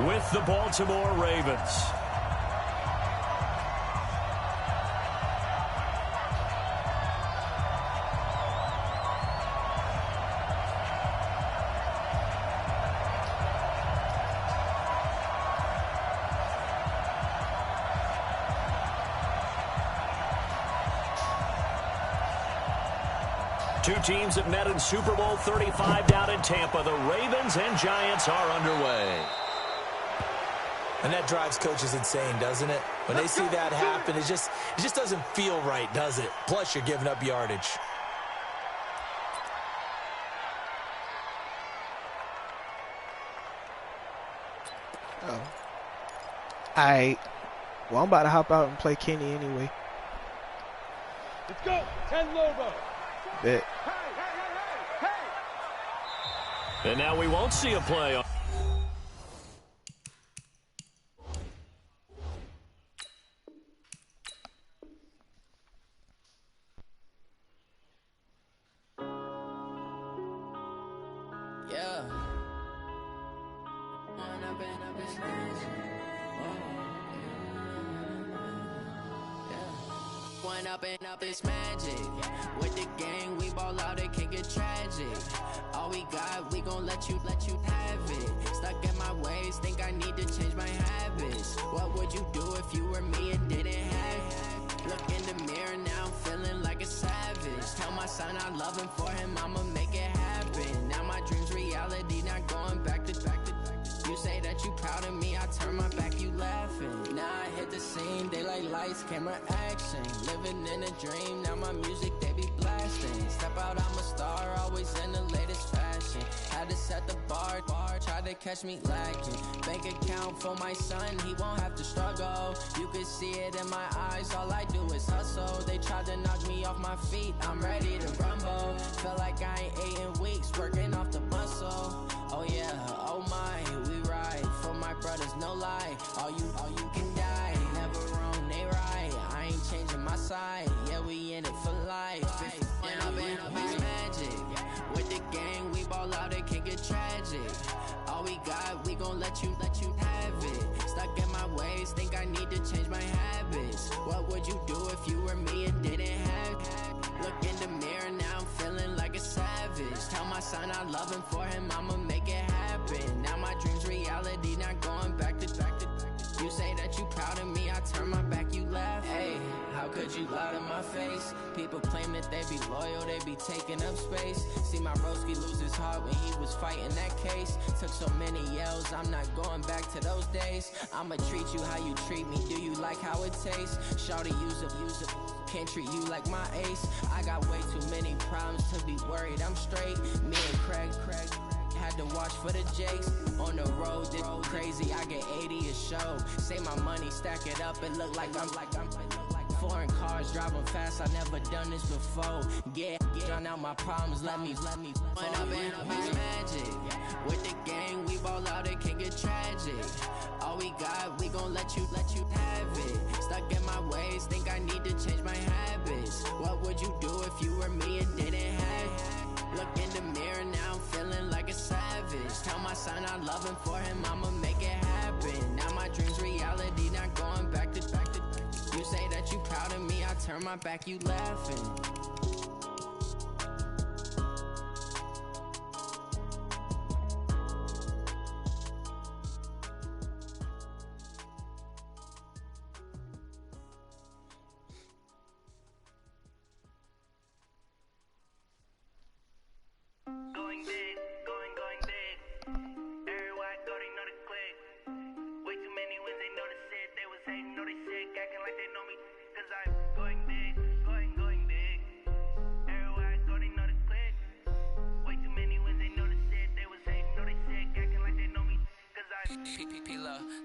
with the Baltimore Ravens. Two teams that met in Super Bowl 35 down in Tampa. The Ravens and Giants are underway. And that drives coaches insane, doesn't it? When they see that happen, it just doesn't feel right, does it? Plus, you're giving up yardage. Oh. Alright. Well, I'm about to hop out and play Kenny anyway. Let's go. 10 Lobo. Bet. And now we won't see a play. Yeah. One up and up is magic. With the gang, we ball out, it can get tragic. All we got, we gon' let you have it. Stuck in my ways, think I need to change my habits. What would you do if you were me and didn't have it? Look in the mirror now, I'm feeling like a savage. Tell my son I love him, for him I'ma make it happen. Now my dream's reality, not going back to. You say that you proud of me, I turn my back, you laughing. Now I hit the scene, daylight lights, camera action. Living in a dream, now my music, they be blasting. Step out, I'm a star, always in the latest fashion. Had to set the bar, try to catch me lacking. Bank account for my son, he won't have to struggle. You can see it in my eyes, all I do is hustle. They tried to knock me off my feet, I'm ready to rumble. Feel like I ain't ate in weeks, working off the muscle. Oh yeah, oh my, we ride for my brothers, no lie. All you can die, never wrong, they right. I ain't changing my side, yeah, we in it for life. When up and up is magic. With the gang, we ball out, it can get tragic. All we got, we gon' let you have it. Stuck in my ways, think I need to change my habits. What would you do if you were me and didn't have it? Look in the mirror, now I'm feeling like a savage. Tell my son I love him, for him I'ma make it happen. Now my dream's reality, not going back to. You say that you proud of me, I turn my back, you laugh. Hey, how could you lie to my face? People claim that they be loyal, they be taking up space. See my broski lose his heart when he was fighting that case. Took so many yells, I'm not going back to those days. I'ma treat you how you treat me, do you like how it tastes? Shawty, use up, can't treat you like my ace. I got way too many problems to be worried, I'm straight. Me and Craig had to watch for the Jakes. On the road, this crazy, I get 80 a show. Say my money, stack it up, it look like I'm foreign cars, driving fast, I never done this before. Yeah, drown out my problems, let me. When up and up is magic. With the gang, we ball out, it can get tragic. All we got, we gon' let you have it. Stuck in my ways, think I need to change my habits. What would you do if you were me and didn't have it? Look in the mirror, now I'm feeling like a savage. Tell my son I love him, for him I'ma make it happen. Now my dream's reality, not going back to. You say that you proud of me, I turn my back, you laughing.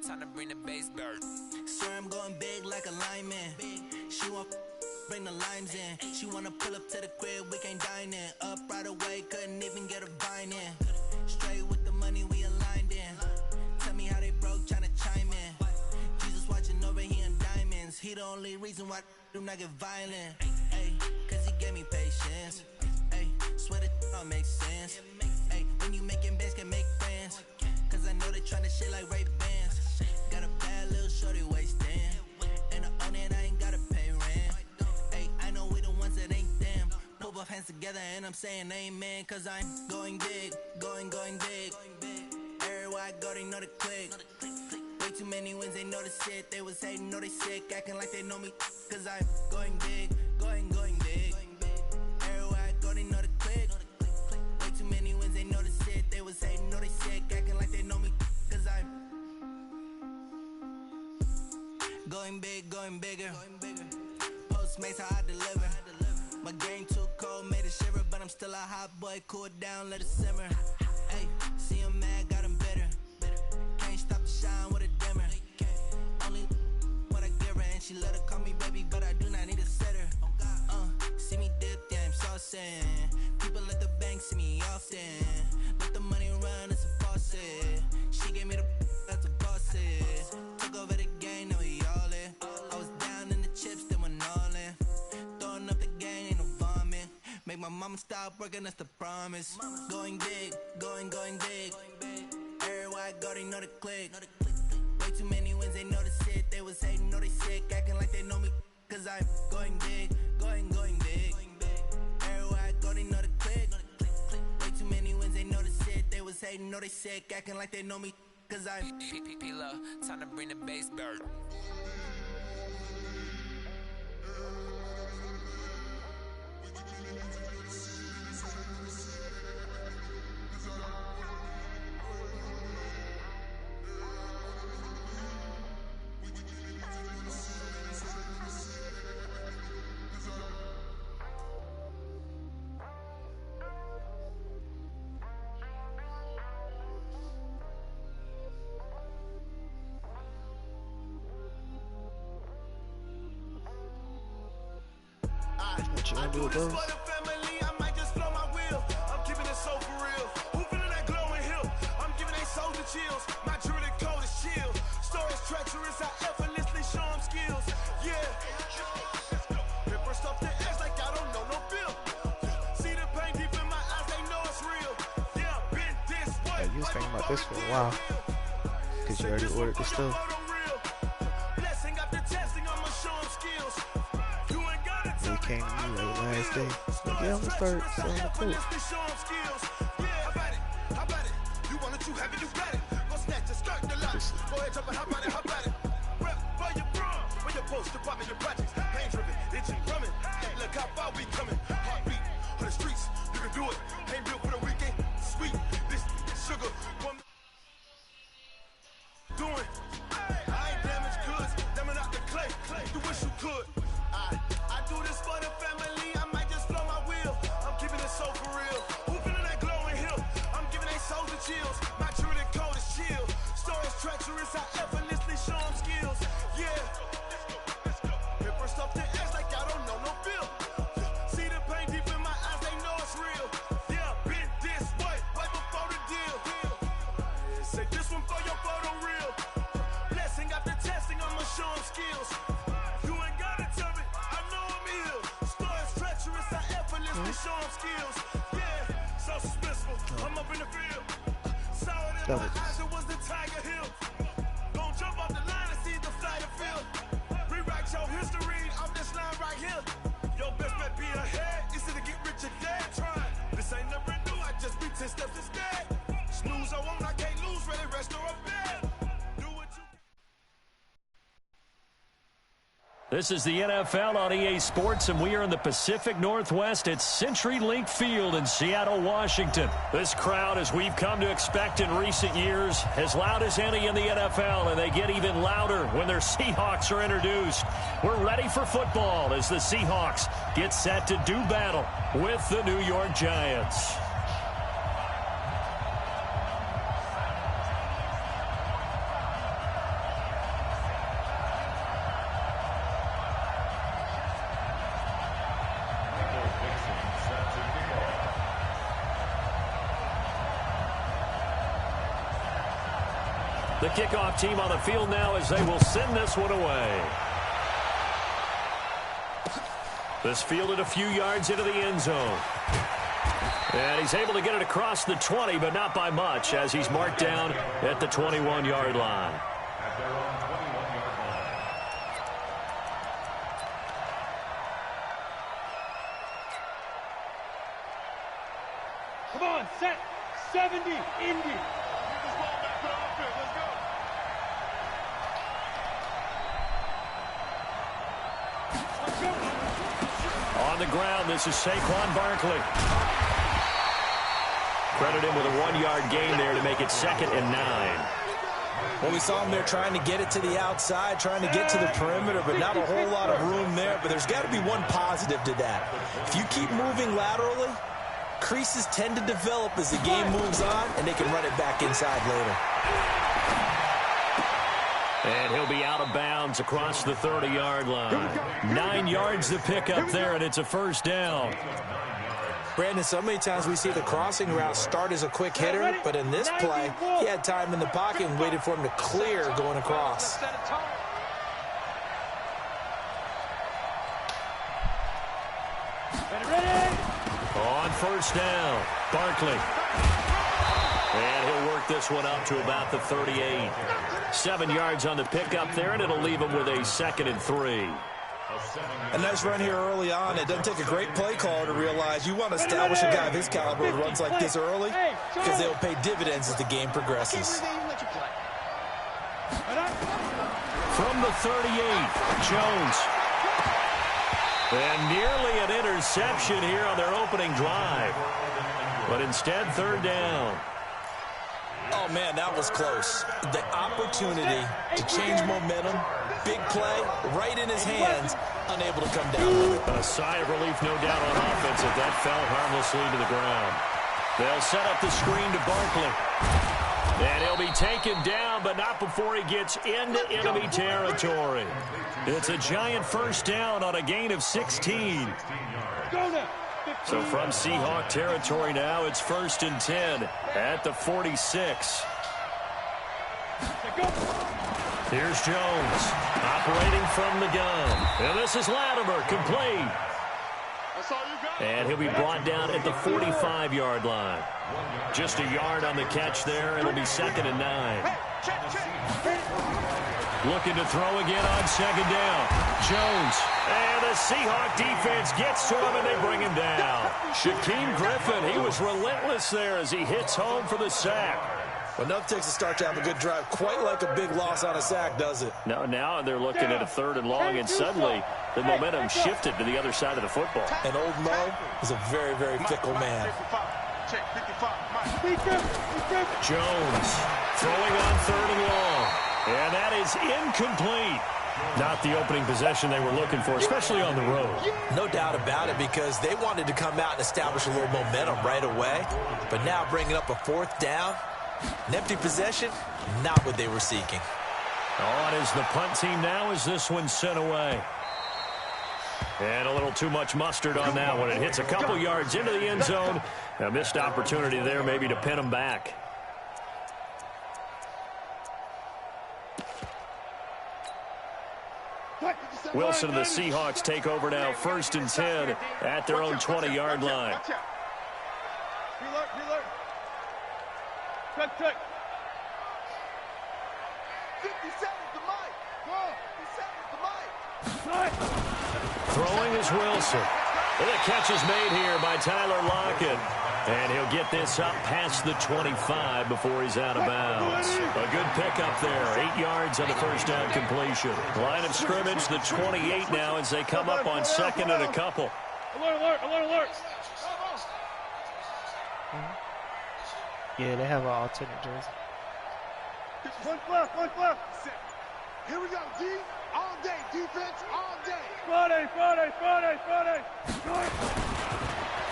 Time to bring the bass bird. Swear I'm going big like a lineman. She want bring the lines in. She wanna pull up to the crib, we can't dine in. Up right away, couldn't even get a vine in. Straight with the money we aligned in. Tell me how they broke, tryna chime in. Jesus watching over here in diamonds. He the only reason why do not get violent. Ay, cause he gave me patience. Ay, swear that all makes sense. Ay, when you making bands can make friends. Cause I know they tryna shit like Ray-Ban. shorty wasting. And I own it, I ain't gotta pay rent. Hey, I know we the ones that ain't them. Put both hands together and I'm saying amen. Cause I'm going big, going big. Everywhere I go, they know the click. Way too many wins, they know the shit. They was hating, know they sick, acting like they know me. Cause I'm going big, going big. Everywhere I go, they know the click. Way too many wins, they know the shit. They was hating, know they sick, acting like they know me. Cause I'm going big, going bigger. Postmates, how I deliver. My game too cold, made it shiver. But I'm still a hot boy, cool it down, let it simmer. Hey, see him mad, got him bitter. Can't stop the shine with a dimmer. Only what I give her, and she let her call me baby, but I do not need a setter. See me dip, yeah, I'm saucing. People at the bank see me often. Let the money run, it's a faucet. She gave me the that's a bosses. Took over the game, now we all in. I was down in the chips, then went all in. Throwing up the gang, ain't no vomit. Make my mama stop working, that's the promise. Going big, going big. Everywhere I go, they know the click. Way too many wins, they know the shit. They was hating, know they sick, acting like they know me. Cause I'm going big, going big. Everywhere I go, they know the click. Way too many wins, they know the shit. They was hating, know they sick, acting like they know me. Cause I'm P-P-P-Lo, time to bring the bass bird. What you gonna do with those? I might just blow my wheel. I'm keeping it so for real. Who feeling that glowing hill? I'm giving they soldier chills. My jewelry cold as chill. Stories treacherous, I effortlessly show them skills. Yeah. Paper stuff the edge like I don't know no feel. See the pain deep in my eyes, they know it's real. Yeah, been this way. Yeah, you was thinking about this for a while. Cause you already ordered the stuff. Blessing after testing, I'ma show them skills. He came to me like last day. Like, yeah, I'm gonna start selling the coat. You want it, you have it, you got it. Go snatch a skirt, the lot. Go ahead, jump and hop on it, hop on it. Rep for your bro, for your post, your pop, your projects. Pain driven, itching, drumming. Look how far we coming. Heartbeat for the streets, you can do it. Ain't built for the weekend. Sweet, this sugar. Doing. I ain't damaged goods, damn out the clay. You wish you could. I do this for the family, I might just blow my wheel. I'm keeping it so for real. Who feeling that glowing hill? I'm giving they soldier chills. My jewelry cold is chill. Stories treacherous, I effortlessly show them skills. Yeah. Paper stuff the edge like I don't know no feel. See the pain deep in my eyes, they know it's real. Yeah, been this way, right before the deal. Say this one for your photo reel. Blessing after testing, I'ma show them skills. You ain't gotta tell me, I know I'm ill. Stories treacherous, I effortlessly show them skills. Yeah, so suspenseful, I'm up in the field. Saw it in my eyes, it was the Tiger Hill. Gon' jump off the line and see the flyer field. Rewrite your history off this line right here. Your best bet be ahead, easy to get rich or dead trying. This ain't never new, I just be 10 steps instead. Snooze I won't, I can't lose, ready, rest or a bed. Do what you This is the NFL on EA Sports, and we are in the Pacific Northwest at CenturyLink Field in Seattle, Washington. This crowd, as we've come to expect in recent years, as loud as any in the NFL, and they get even louder when their Seahawks are introduced. We're ready for football as the Seahawks get set to do battle with the New York Giants. The kickoff team on the field now as they will send this one away. This fielded a few yards into the end zone. And he's able to get it across the 20, but not by much, as he's marked down at the 21-yard line. Set. 70. Indy. Get this ball back for offense. Let's go. On the ground, this is Saquon Barkley. Credit him with a 1-yard gain there to make it 2nd and 9. Well, we saw him there trying to get it to the outside, trying to get to the perimeter, but not a whole lot of room there. But there's got to be one positive to that. If you keep moving laterally, creases tend to develop as the game moves on, and they can run it back inside later. And he'll be out of bounds across the 30-yard line. 9 yards to pick up there, and it's a first down. Brandon, so many times we see the crossing route start as a quick hitter, but in this play, he had time in the pocket and waited for him to clear going across. On first down, Barkley. And he'll work this one up to about the 38. 7 yards on the pickup there, and it'll leave him with a 2nd and 3. A nice run here early on. It doesn't take a great play caller to realize you want to establish a guy of his caliber who runs like this early because they'll pay dividends as the game progresses. From the 38, Jones. And nearly an interception here on their opening drive. But instead, 3rd down. Oh, man, that was close. The opportunity to change momentum, big play, right in his hands, unable to come down with it. A sigh of relief, no doubt, on offense if that fell harmlessly to the ground. They'll set up the screen to Barkley. And he'll be taken down, but not before he gets into enemy territory. It's a giant first down on a gain of 16. So from Seahawk territory now, it's 1st and 10 at the 46. Here's Jones operating from the gun. And this is Latimer, complete. And he'll be brought down at the 45-yard line. Just a yard on the catch there. It'll be 2nd and 9. Looking to throw again on 2nd down. Jones. And the Seahawk defense gets to him, and they bring him down. Shaquem Griffin, he was relentless there as he hits home for the sack. Well, enough takes a start to have a good drive. Quite like a big loss on a sack, does it? No, now they're looking at a 3rd and long, and suddenly the momentum shifted to the other side of the football. And old Mo is a very, very fickle man. Jones throwing on 3rd and long. And that is incomplete. Not the opening possession they were looking for, especially on the road. No doubt about it, because they wanted to come out and establish a little momentum right away. But now bringing up a 4th down, an empty possession, not what they were seeking. On is the punt team now as this one's sent away. And a little too much mustard on that one. It hits a couple yards into the end zone. A missed opportunity there maybe to pin them back. Wilson and the Seahawks take over now, 1st and 10 at their own 20-yard line. Check. 57's the mic. 57's the mic. Throwing is Wilson. And the catch is made here by Tyler Lockett. And he'll get this up past the 25 before he's out of bounds. A good pickup there. 8 yards on the first down completion. Line of scrimmage, the 28 now as they come up on 2nd and a couple. Alert. Yeah, they have an alternate jersey. One left. Here we go, D. All day. Defense, all day. Friday.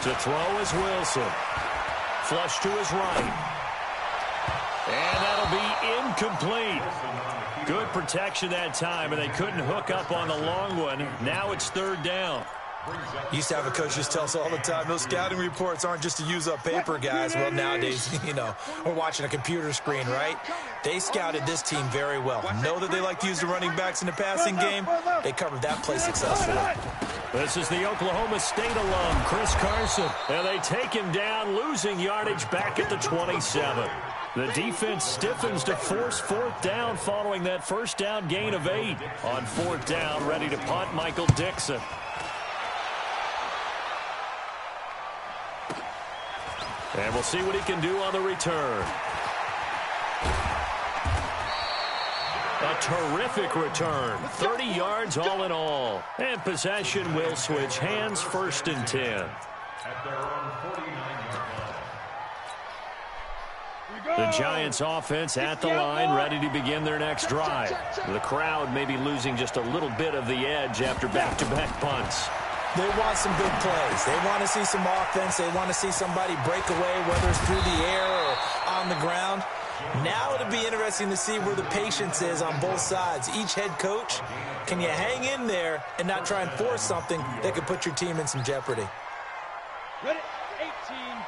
To throw is Wilson. Flush to his right. And that'll be incomplete. Good protection that time, and they couldn't hook up on the long one. Now it's 3rd down. Used to have a coach just tell us all the time, those scouting reports aren't just to use up paper, guys. Well, nowadays, we're watching a computer screen, right? They scouted this team very well. Know that they like to use the running backs in the passing game. They covered that play successfully. This is the Oklahoma State alum, Chris Carson. And they take him down, losing yardage back at the 27. The defense stiffens to force 4th down following that first down gain of 8. On 4th down, ready to punt, Michael Dixon. And we'll see what he can do on the return. A terrific return. 30 yards all in all. And possession will switch hands, 1st and 10. The Giants offense at the line, ready to begin their next drive. The crowd may be losing just a little bit of the edge after back-to-back punts. They want some big plays. They want to see some offense. They want to see somebody break away, whether it's through the air or on the ground. Now it'll be interesting to see where the patience is on both sides. Each head coach, can you hang in there and not try and force something that could put your team in some jeopardy? Ready? 18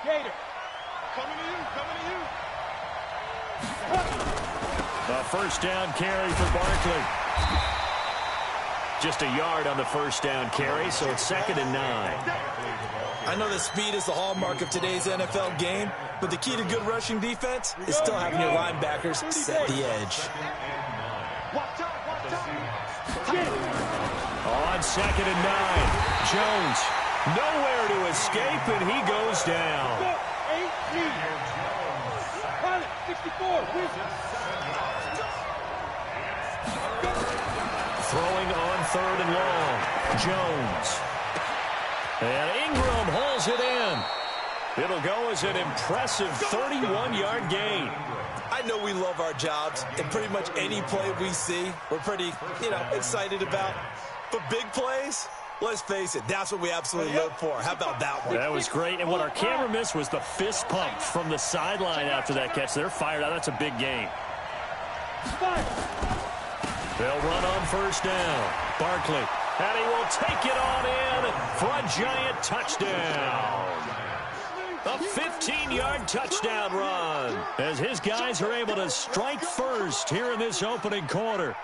Gator. Coming to you, coming to you. A 1st down carry for Barkley. Just a yard on the 1st down carry, so it's 2nd and 9. I know that speed is the hallmark of today's NFL game, but the key to good rushing defense is still having your linebackers set the edge. On 2nd and 9, Jones nowhere to escape, and he goes down. 64. Throwing on 3rd and long, Jones. And Ingram hauls it in. It'll go as an impressive 31-yard gain. I know we love our jobs, and pretty much any play we see, we're pretty, excited about. But big plays, let's face it, that's what we absolutely live for. How about that one? That was great. And what our camera missed was the fist pump from the sideline after that catch. They're fired out. That's a big gain. They'll run on 1st down. Barkley. And he will take it on in for a giant touchdown. A 15-yard touchdown run as his guys are able to strike first here in this opening quarter.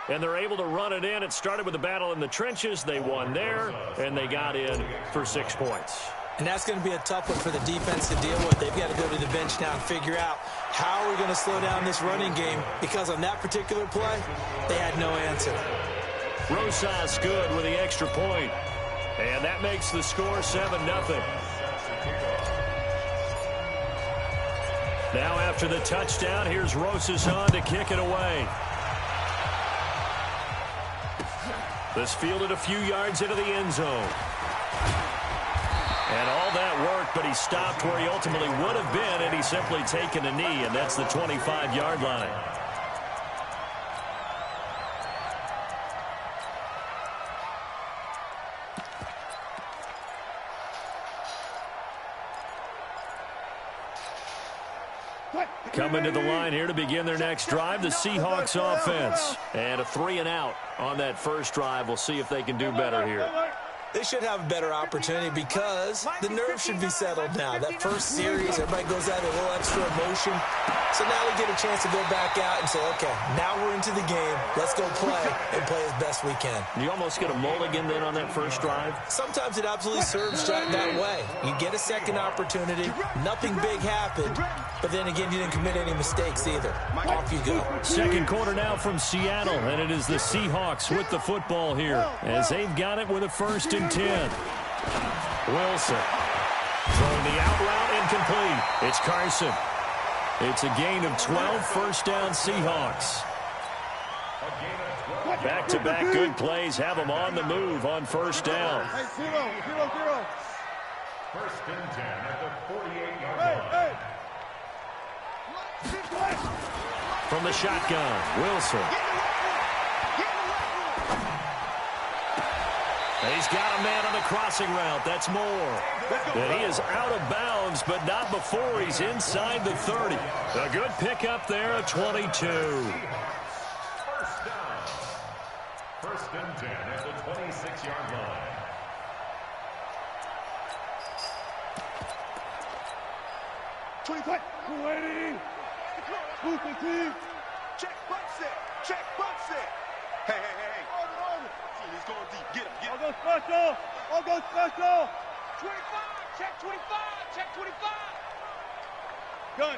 And they're able to run it in. It started with a battle in the trenches. They won there, and they got in for 6 points. And that's going to be a tough one for the defense to deal with. They've got to go to the bench now and figure out how are we going to slow down this running game, because on that particular play, they had no answer. Rosas good with the extra point. And that makes the score 7-0. Now after the touchdown, here's Rosas on to kick it away. This fielded a few yards into the end zone. And all that work, but he stopped where he ultimately would have been, and he's simply taken a knee, and that's the 25-yard line. Coming to the line here to begin their next drive, the Seahawks offense. And a 3-and-out on that first drive. We'll see if they can do better here. They should have a better opportunity because the nerves should be settled now. That first series, everybody goes out a little extra emotion. So now they get a chance to go back out and say, okay, now we're into the game. Let's go play and play as best we can. You almost get a mulligan then on that first drive? Sometimes it absolutely serves that way. You get a second opportunity. Nothing big happened. But then again, you didn't commit any mistakes either. Off you go. Second quarter now from Seattle, and it is the Seahawks with the football here as they've got it with a 1st and 10. Wilson throwing the out route incomplete. It's Carson. It's a gain of 12, 1st down Seahawks. Back-to-back good plays have them on the move on 1st down. 0-0-0. 1st and 10 at the 48-yard line. From the shotgun, Wilson. He's got a man on the crossing route. That's Moore. And he is out of bounds, but not before he's inside the 30. A good pickup there at 22. 1st down. 1st and 10 at the 26-yard line. Check, butts it. Check, butts it. Hey. He's going deep. Get him. I'll go special. 25. Check 25. Check 25. Gun.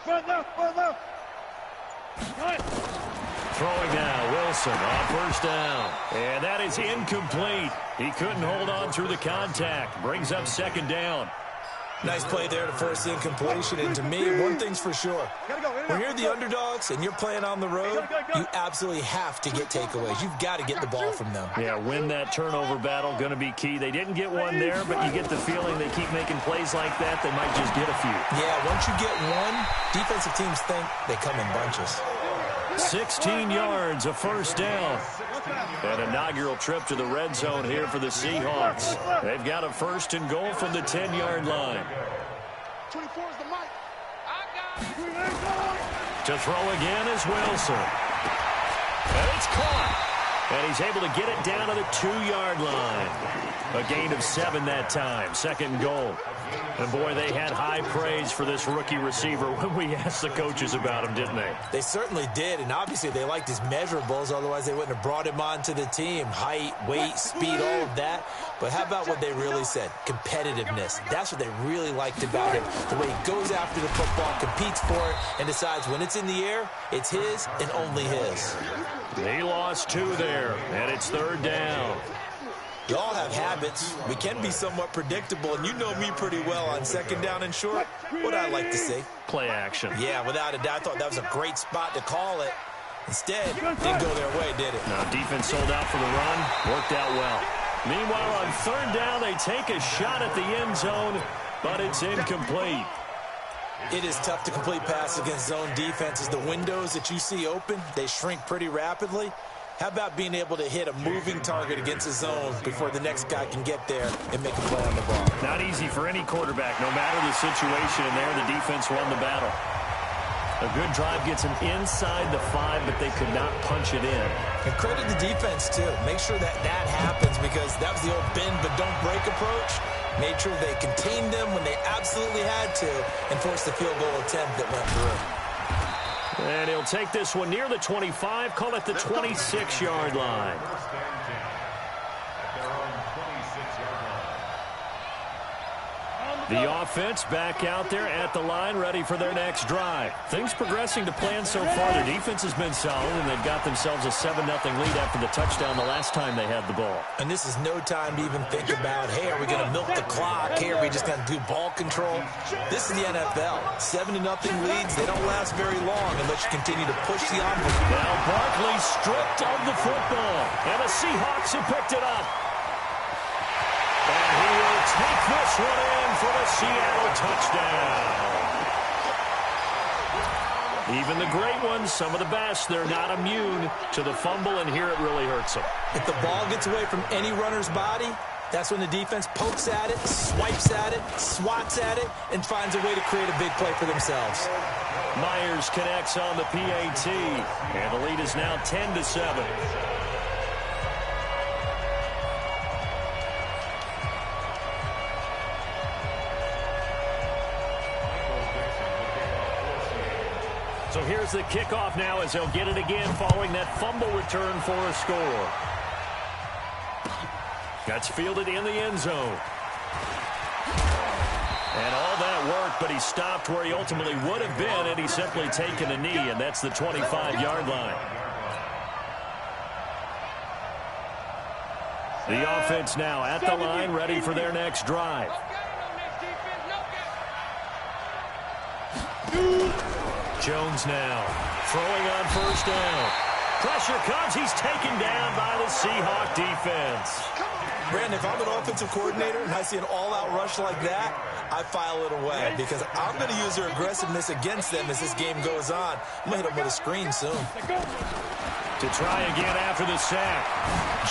Front left. Gun. Throwing now, Wilson on first down. And that is incomplete. He couldn't hold on through the contact. Brings up second down. Nice play there to force the incompletion. And to me, one thing's for sure. When you're the underdogs and you're playing on the road, you absolutely have to get takeaways. You've got to get the ball from them. Yeah, win that turnover battle, going to be key. They didn't get one there, but you get the feeling they keep making plays like that, they might just get a few. Yeah, once you get one, defensive teams think they come in bunches. 16 yards, a first down. An inaugural trip to the red zone here for the Seahawks. They've got a first and goal from the 10-yard line. 24 is the mic. To throw again is Wilson. And it's caught. And he's able to get it down to the 2-yard line. A gain of 7 that time. Second and goal. And, boy, they had high praise for this rookie receiver when we asked the coaches about him, didn't they? They certainly did, and obviously they liked his measurables. Otherwise, they wouldn't have brought him onto the team. Height, weight, speed, all of that. But how about what they really said? Competitiveness. That's what they really liked about him. The way he goes after the football, competes for it, and decides when it's in the air, it's his and only his. He lost 2 there, and it's third down. We all have habits. We can be somewhat predictable, and you know me pretty well on second down and short. What I like to see. Play action. Yeah, without a doubt. I thought that was a great spot to call it. Instead, didn't go their way, did it? Now, defense sold out for the run. Worked out well. Meanwhile, on third down, they take a shot at the end zone, but it's incomplete. It is tough to complete passes against zone defenses. The windows that you see open, they shrink pretty rapidly. How about being able to hit a moving target against a zone before the next guy can get there and make a play on the ball? Not easy for any quarterback. No matter the situation in there, the defense won the battle. A good drive gets them inside the 5, but they could not punch it in. And credit the defense, too. Make sure that happens, because that was the old bend but don't break approach. Made sure they contained them when they absolutely had to and forced the field goal attempt that went through. And he'll take this one near the 25, call it the 26-yard line. The offense back out there at the line, ready for their next drive. Things progressing to plan so far. Their defense has been solid, and they've got themselves a 7-0 lead after the touchdown the last time they had the ball. And this is no time to even think about, hey, are we going to milk the clock? Hey, are we just going to do ball control? This is the NFL. 7-0 leads, they don't last very long unless you continue to push the envelope. Now Barkley stripped of the football, and the Seahawks have picked it up. And he will take this one in for the Seattle touchdown. Even the great ones, some of the best, they're not immune to the fumble, and here it really hurts them. If the ball gets away from any runner's body, that's when the defense pokes at it, swipes at it, swats at it, and finds a way to create a big play for themselves. Myers connects on the PAT, and the lead is now 10-7. So here's the kickoff now as they'll get it again following that fumble return for a score. That's fielded in the end zone. And all that worked, but he stopped where he ultimately would have been had he simply taken a knee, and that's the 25-yard line. The offense now at the line, ready for their next drive. Jones now throwing on first down. Pressure comes. He's taken down by the Seahawk defense. Brandon, if I'm an offensive coordinator and I see an all-out rush like that, I file it away because I'm going to use their aggressiveness against them as this game goes on. I'm going to hit them with a screen soon. To try again after the sack.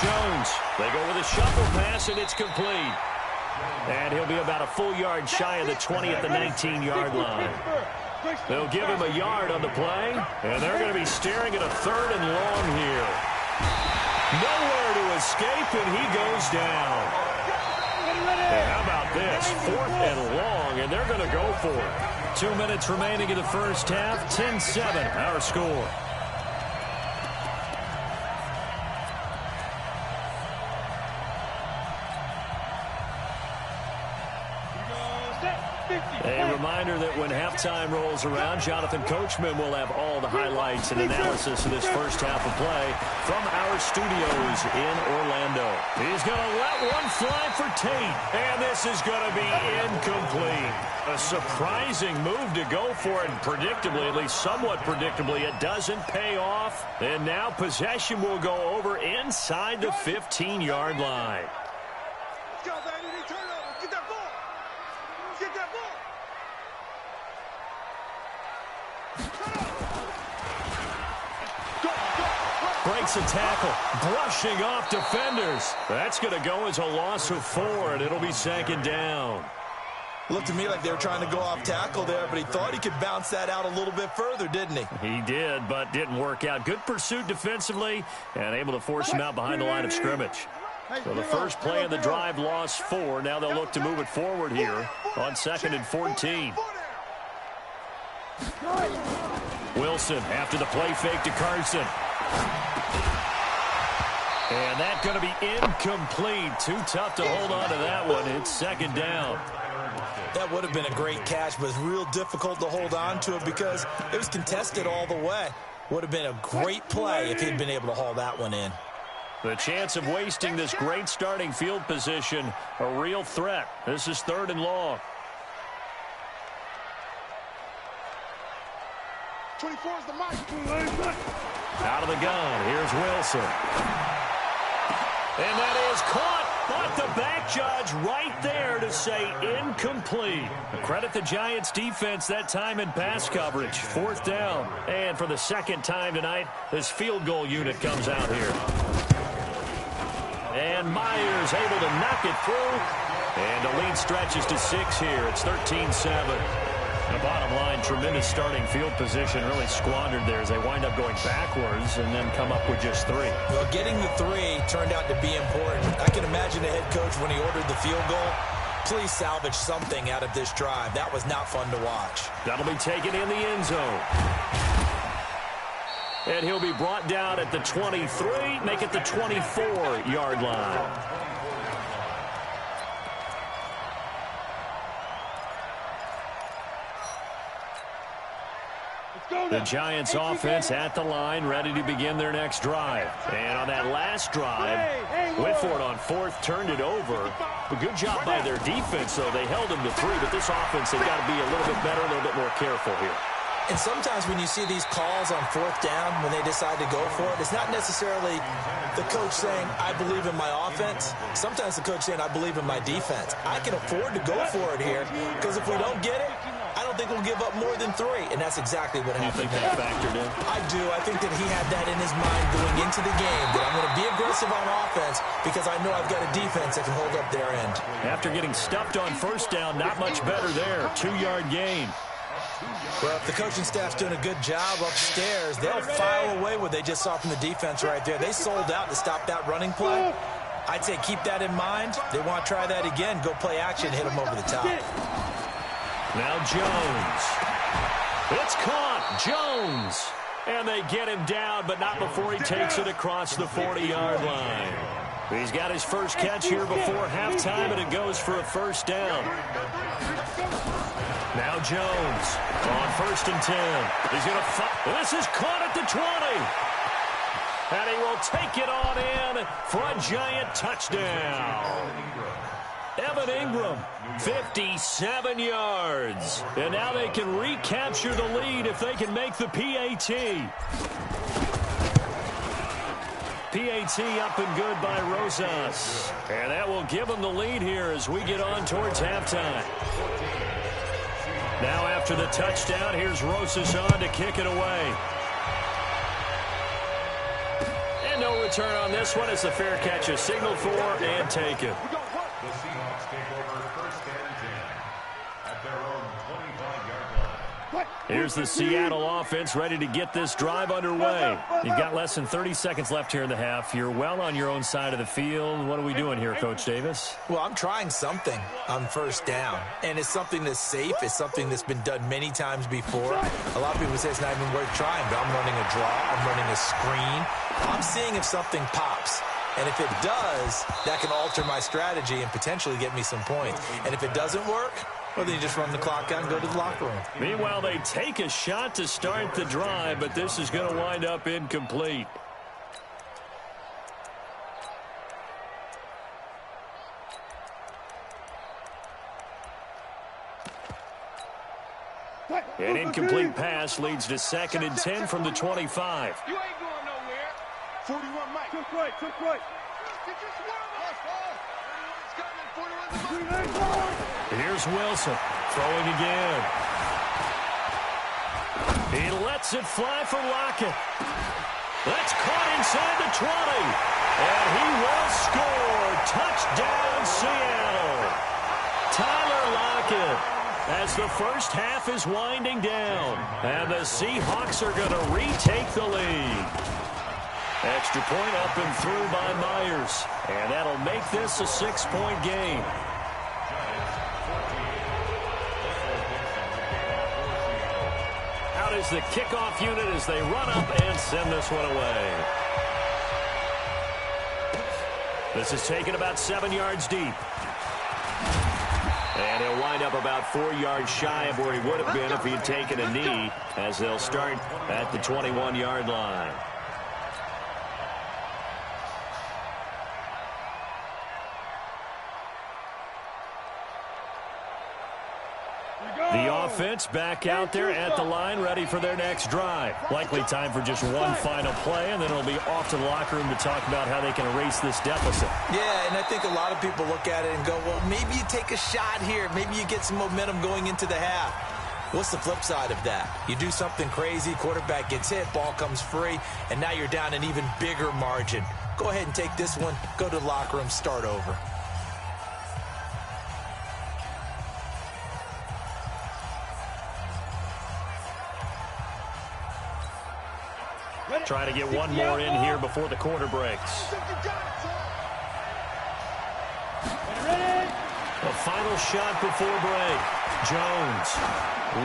Jones, they go with a shuffle pass, and it's complete. And he'll be about a full yard shy of the 20 at the 19-yard line. They'll give him a yard on the play, and they're going to be staring at a third and long here. Nowhere to escape, and he goes down. And how about this? 4th and long, and they're going to go for it. 2 minutes remaining in the first half. 10-7, our score. A reminder that when halftime halftime rolls around, Jonathan Coachman will have all the highlights and analysis of this first half of play from our studios in Orlando. He's going to let one fly for Tate, and this is going to be incomplete. A surprising move to go for it, and predictably, at least somewhat predictably, it doesn't pay off. And now possession will go over inside the 15-yard line. Let's go, baby. They turn over. Get that ball. Get that ball. Breaks a tackle, brushing off defenders. That's going to go as a loss of 4, and it'll be second down. Looked to me like they were trying to go off tackle there, but he thought he could bounce that out a little bit further, didn't he? He did, but didn't work out. Good pursuit defensively and able to force him out behind the line of scrimmage. So the first play of the drive lost 4. Now they'll look to move it forward here on 2nd and 14. Wilson after the play fake to Carson. And that's going to be incomplete. Too tough to hold on to that one. It's second down. That would have been a great catch, but it's real difficult to hold on to it because it was contested all the way. Would have been a great play if he'd been able to haul that one in. The chance of wasting this great starting field position, a real threat. This is 3rd and long. 24 is the mic. Out of the gun, here's Wilson. And that is caught. But the back judge right there to say incomplete. Credit the Giants defense that time in pass coverage. 4th down. And for the second time tonight, this field goal unit comes out here. And Myers able to knock it through. And the lead stretches to 6 here. It's 13-7. The bottom line, tremendous starting field position, really squandered there as they wind up going backwards and then come up with just 3. Well, getting the 3 turned out to be important. I can imagine the head coach when he ordered the field goal. Please salvage something out of this drive. That was not fun to watch. That'll be taken in the end zone. And he'll be brought down at the 23, make it the 24-yard line. The Giants offense at the line, ready to begin their next drive. And on that last drive, went for it on 4th, turned it over. A good job by their defense, though. They held them to 3, but this offense, they've got to be a little bit better, a little bit more careful here. And sometimes when you see these calls on 4th down, when they decide to go for it, it's not necessarily the coach saying, I believe in my offense. Sometimes the coach saying, I believe in my defense. I can afford to go for it here, because if we don't get it, I don't think we'll give up more than 3, and that's exactly what happened. You think that factored in? I do. I think that he had that in his mind going into the game, that I'm going to be aggressive on offense because I know I've got a defense that can hold up their end. After getting stuffed on 1st down, not much better there. 2-yard gain. Well, if the coaching staff's doing a good job upstairs, they'll file away what they just saw from the defense right there. They sold out to stop that running play. I'd say keep that in mind. They want to try that again. Go play action, hit them over the top. Now Jones. It's caught. Jones. And they get him down, but not before he takes it across the 40-yard line. He's got his first catch here before halftime, and it goes for a 1st down. Now Jones on 1st and 10. He's going to fight. This is caught at the 20. And he will take it on in for a Giant touchdown. Evan Ingram, 57 yards. And now they can recapture the lead if they can make the PAT. PAT up and good by Rosas. And that will give them the lead here as we get on towards halftime. Now after the touchdown, here's Rosas on to kick it away. And no return on this one as the fair catch is signaled for and taken. The Seahawks take over 1st and 10 at their own 25-yard line. Here's the Seattle offense ready to get this drive underway. You've got less than 30 seconds left here in the half. You're well on your own side of the field. What are we doing here, Coach Davis? Well, I'm trying something on 1st down, and it's something that's safe. It's something that's been done many times before. A lot of people say it's not even worth trying, but I'm running a draw. I'm running a screen. I'm seeing if something pops. And if it does, that can alter my strategy and potentially get me some points. And if it doesn't work, Well, then you just run the clock out and go to the locker room. Meanwhile, they take a shot to start the drive, but this is going to wind up incomplete. An incomplete pass leads to 2nd and 10 from the 25. You ain't going nowhere. 41 Mike. Took right. Here's Wilson throwing again. He lets it fly for Lockett. That's caught inside the 20. And he will score. Touchdown, Seattle. Tyler Lockett. As the first half is winding down, and the Seahawks are going to retake the lead. Extra point up and through by Myers, and that'll make this a 6-point game. Out is the kickoff unit as they run up and send this one away. This is taken about 7 yards deep. And he'll wind up about 4 yards shy of where he would have been if he had taken a knee, as they'll start at the 21-yard line. The offense back out there at the line, ready for their next drive. Likely time for just one final play, and then it'll be off to the locker room to talk about how they can erase this deficit. Yeah, and I think a lot of people look at it and go, well, maybe you take a shot here. Maybe you get some momentum going into the half. What's the flip side of that? You do something crazy, quarterback gets hit, ball comes free, and now you're down an even bigger margin. Go ahead and take this one, go to the locker room, start over. Try to get one more in here before the quarter breaks. A final shot before break. Jones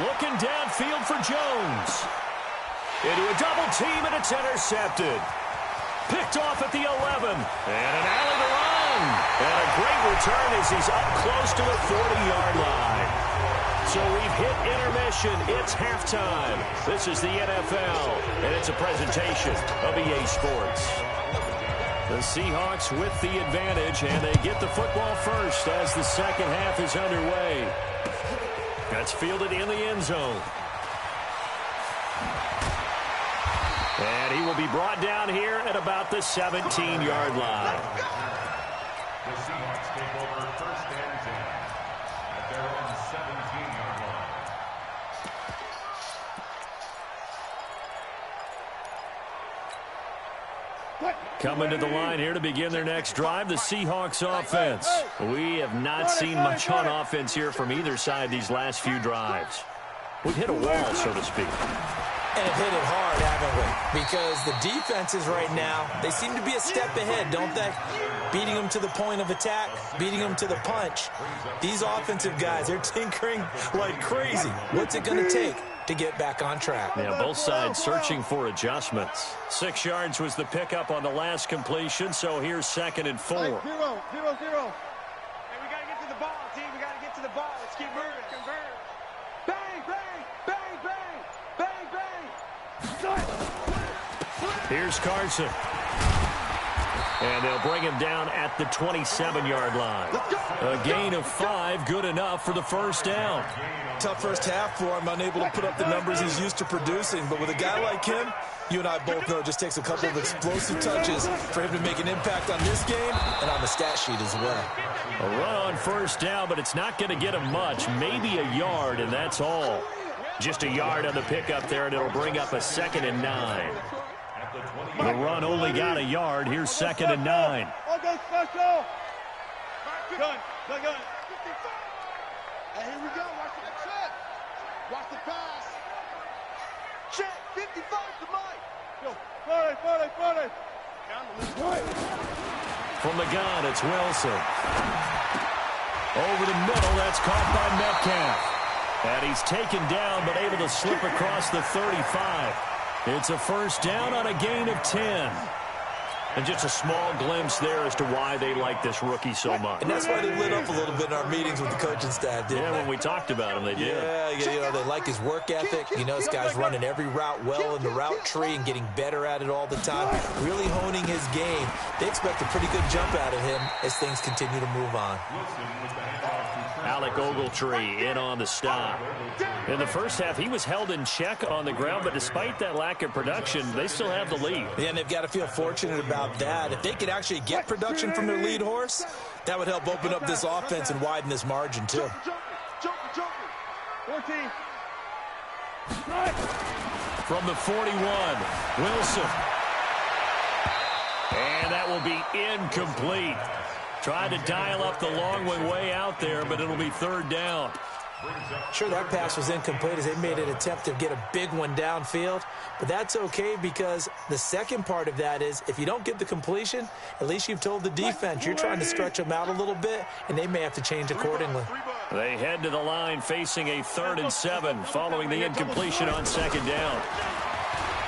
looking downfield for Jones. Into a double team, and it's intercepted. Picked off at the 11. And an alley to run. And a great return as he's up close to the 40-yard line. So we've hit intermission. It's halftime. This is the NFL, and it's a presentation of EA Sports. The Seahawks with the advantage, and they get the football first as the second half is underway. That's fielded in the end zone. And he will be brought down here at about the 17-yard line. The Seahawks take over 1st and 10 at their own 17-yard line. Coming to the line here to begin their next drive, the Seahawks offense. We have not seen much on offense here from either side these last few drives. We've hit a wall, so to speak. And hit it hard, haven't we? Because the defenses right now, they seem to be a step ahead, don't they? Beating them to the point of attack, beating them to the punch. These offensive guys, they're tinkering like crazy. What's it going to take to get back on track? Yeah, both sides searching for adjustments. 6 yards was the pickup on the last completion, so here's 2nd and 4. 0-0-0. Hey, we got to get to the ball, team. We got to get to the ball. Let's keep moving. Convert. Bang, bang, bang, bang, bang, bang. Here's Carson. And they'll bring him down at the 27-yard line. A gain of 5, good enough for the first down. Tough first half for him, unable to put up the numbers he's used to producing. But with a guy like him, you and I both know it just takes a couple of explosive touches for him to make an impact on this game and on the stat sheet as well. A run on first down, but it's not going to get him much. Maybe a yard, and that's all. Just a yard on the pickup there, and it'll bring up a 2nd and 9. The run only got a yard. Here's 2nd and 9. I'll go special. Gun. And here we go. Watch the check. Watch the pass. Check. 55 to Mike. Go. 40. From the gun, it's Wilson. Over the middle, that's caught by Metcalf. And he's taken down, but able to slip across the 35. It's a first down on a gain of 10. And just a small glimpse there as to why they like this rookie so much. And that's why they lit up a little bit in our meetings with the coaching staff, didn't they? When we talked about him, they did. Yeah, they like his work ethic. You know, this guy's running every route well in the route tree and getting better at it all the time, really honing his game. They expect a pretty good jump out of him as things continue to move on. Alec Ogletree in on the stop. In the first half, he was held in check on the ground, but despite that lack of production, they still have the lead. Yeah, and they've got to feel fortunate about that. If they could actually get production from their lead horse, that would help open up this offense and widen this margin, too. 14. From the 41, Wilson. And that will be incomplete. Tried to dial up the long one way out there, but it'll be third down. Sure, that pass was incomplete as they made an attempt to get a big one downfield, but that's okay because the second part of that is if you don't get the completion, at least you've told the defense you're trying to stretch them out a little bit, and they may have to change accordingly. They head to the line facing a 3rd and 7 following the incompletion on second down.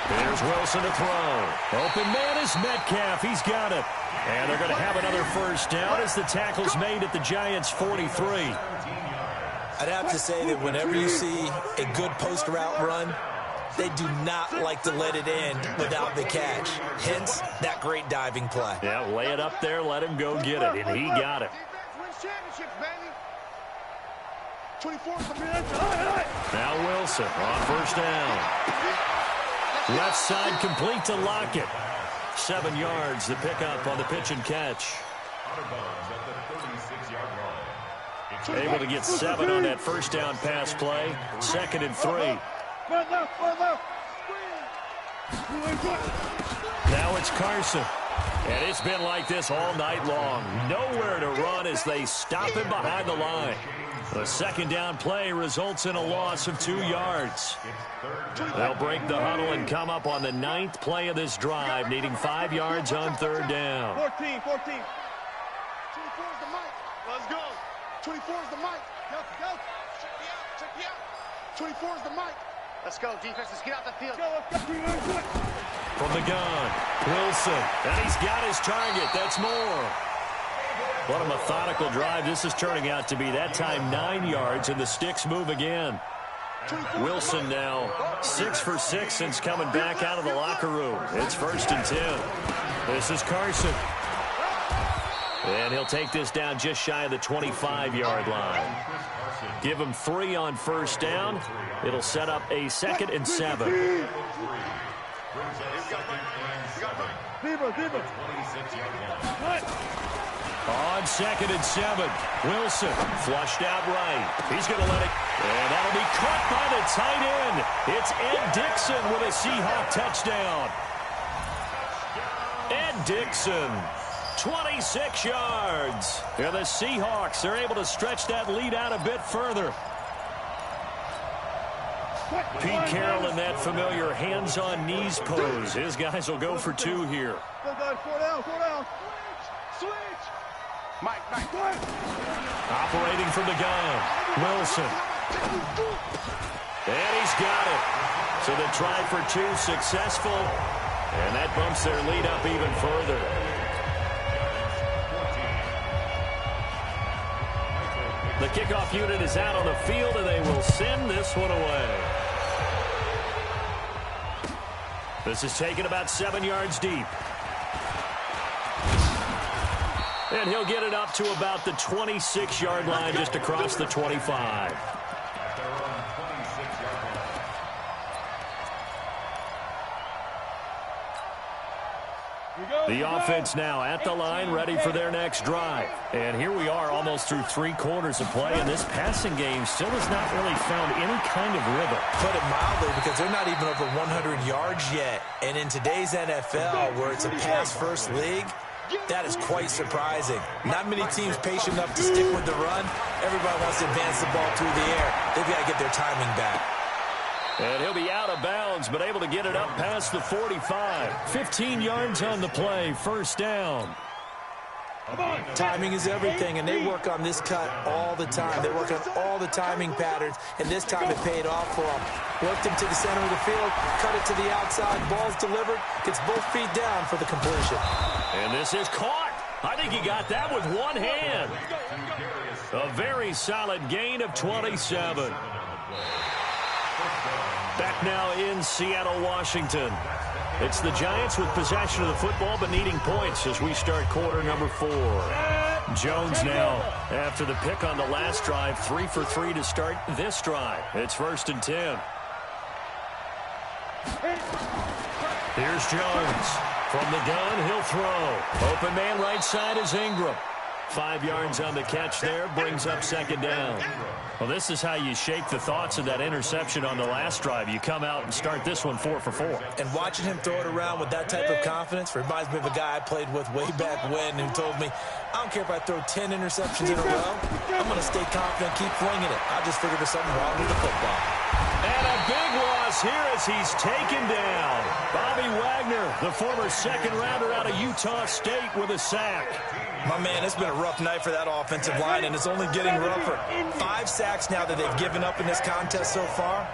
Here's Wilson to throw. Open man is Metcalf. He's got it. And they're going to have another first down as the tackle's made at the Giants' 43. I'd have to say that whenever you see a good post route run, they do not like to let it end without the catch. Hence, that great diving play. Yeah, lay it up there, let him go get it, and he got it. Now Wilson on first down. Left side complete to Lockett. 7 yards, the pickup on the pitch and catch. Able to get 7 on that first down pass play. 2nd and 3. Now it's Carson. And it's been like this all night long. Nowhere to run as they stop him behind the line. The 2nd down play results in a loss of 2 yards. They'll break the huddle and come up on the 9th play of this drive, needing 5 yards on 3rd down. 14. 24 is the mic. Let's go. 24 is the mic. Go. Check me out. 24 is the mic. Let's go, defense. Let's get out the field. From the gun, Wilson. And he's got his target. That's more. What a methodical drive this is turning out to be. That time 9 yards, and the sticks move again. Wilson now 6 for 6 since coming back out of the locker room. It's 1st and 10. This is Carson. And he'll take this down just shy of the 25-yard line. Give him 3 on first down. It'll set up a 2nd and 7. On 2nd and 7, Wilson flushed out right. He's going to let it, and that'll be caught by the tight end. It's Ed Dickson with a Seahawk touchdown. Ed Dickson, 26 yards. And the Seahawks are able to stretch that lead out a bit further. Pete Carroll in that familiar hands-on knees pose. His guys will go for 2 here. 4 down. Switch. Mike. Operating from the gun, Wilson. And he's got it. So the try for 2 successful. And that bumps their lead up even further. The kickoff unit is out on the field, and they will send this one away. This is taken about 7 yards deep. And he'll get it up to about the 26-yard line, just across the 25. The offense now at the line, ready for their next drive. And here we are almost through 3 quarters of play, and this passing game still has not really found any kind of rhythm. Put it mildly, because they're not even over 100 yards yet. And in today's NFL, where it's a pass-first league, that is quite surprising. Not many teams patient enough to stick with the run. Everybody wants to advance the ball through the air. They've got to get their timing back. And he'll be out of bounds, but able to get it up past the 45. 15 yards on the play, first down. Timing is everything, and they work on this cut all the time. They work on all the timing patterns, and this time it paid off for them. Worked him to the center of the field, cut it to the outside, ball's delivered, gets both feet down for the completion. And this is caught. I think he got that with one hand. A very solid gain of 27. Back now in Seattle, Washington. It's the Giants with possession of the football but needing points as we start quarter number 4. Jones now after the pick on the last drive, 3 for 3 to start this drive. It's 1st and 10. Here's Jones. From the gun, he'll throw. Open man right side is Ingram. 5 yards on the catch there, brings up 2nd down. Well, this is how you shake the thoughts of that interception on the last drive. You come out and start this one 4 for 4. And watching him throw it around with that type of confidence reminds me of a guy I played with way back when who told me, I don't care if I throw 10 interceptions in a row. I'm going to stay confident, keep flinging it. I just figured there's something wrong with the football. And a big loss here as he's taken down. Bobby Wagner, the former 2nd rounder out of Utah State, with a sack. My man, it's been a rough night for that offensive line, and it's only getting rougher. 5 sacks now that they've given up in this contest so far.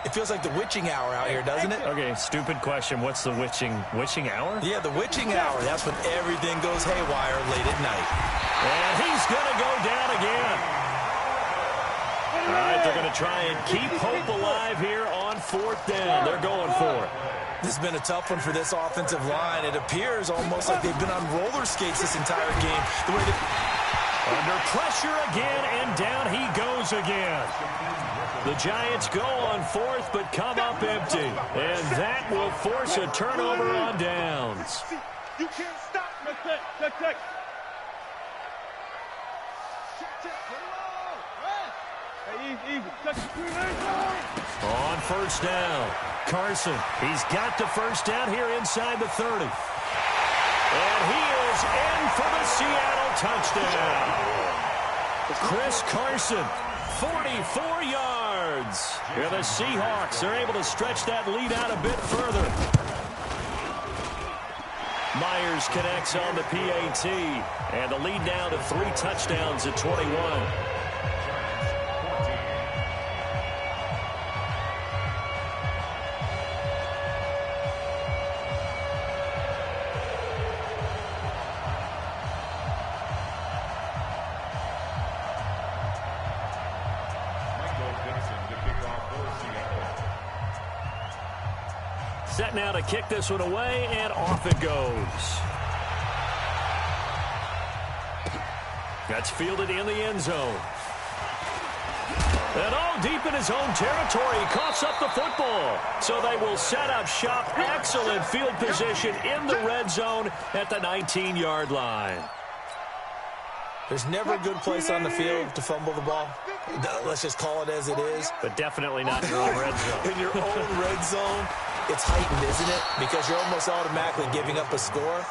It feels like the witching hour out here, doesn't it? Okay, stupid question. What's the witching hour? Yeah, the witching hour. That's when everything goes haywire late at night. And he's going to go down again. All right, they're going to try and keep hope alive here on 4th down. They're going for it. This has been a tough one for this offensive line. It appears almost like they've been on roller skates this entire game. The way under pressure again, and down he goes again. The Giants go on 4th, but come up empty. And that will force a turnover on downs. You can't stop. Check. On 1st down, Carson. He's got the 1st down here inside the 30. And he is in for the Seattle touchdown. Chris Carson, 44 yards. And the Seahawks are able to stretch that lead out a bit further. Myers connects on the PAT. And the lead now to 3 touchdowns at 21. Set now to kick this one away, and off it goes. That's fielded in the end zone. And all deep in his own territory, he coughs up the football. So they will set up shop. Excellent field position in the red zone at the 19-yard line. There's never a good place on the field to fumble the ball. Let's just call it as it is. But definitely not in your own red zone. In your own red zone, it's heightened, isn't it? Because you're almost automatically giving up a score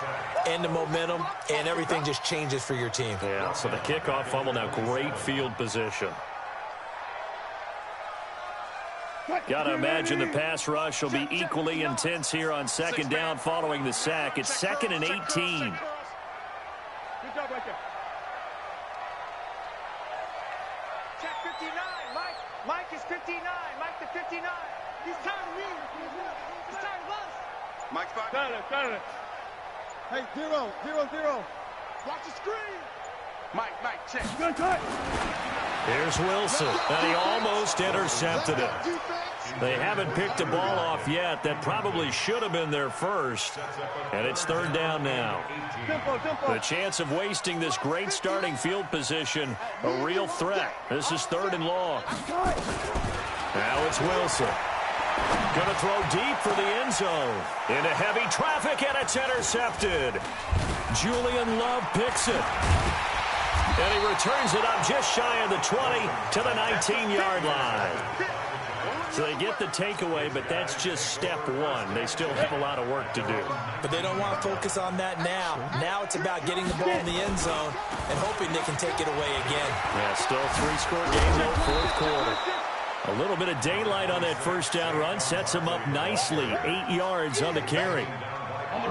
and the momentum, and everything just changes for your team. Yeah, so the kickoff fumble now, great field position. Got to imagine the pass rush will be equally intense here on 2nd down following the sack. It's 2nd and 18. Good job right there. Check 59. Mike is 59. Mike to 59. He's tired of me. He's tired of us. Mike's back. Got it. Hey, 0. Watch the screen. Mike, check. Good cut. Here's Wilson, and he almost intercepted it. They haven't picked the ball off yet. That probably should have been their first. And it's 3rd down now. The chance of wasting this great starting field position, a real threat. This is 3rd and long. Now it's Wilson. Going to throw deep for the end zone. Into heavy traffic, and it's intercepted. Julian Love picks it. And he returns it up just shy of the 20 to the 19-yard line. So they get the takeaway, but that's just step 1. They still have a lot of work to do. But they don't want to focus on that now. Now it's about getting the ball in the end zone and hoping they can take it away again. Yeah, still 3-score game, though, 4th quarter. A little bit of daylight on that 1st down run sets him up nicely. 8 yards on the carry.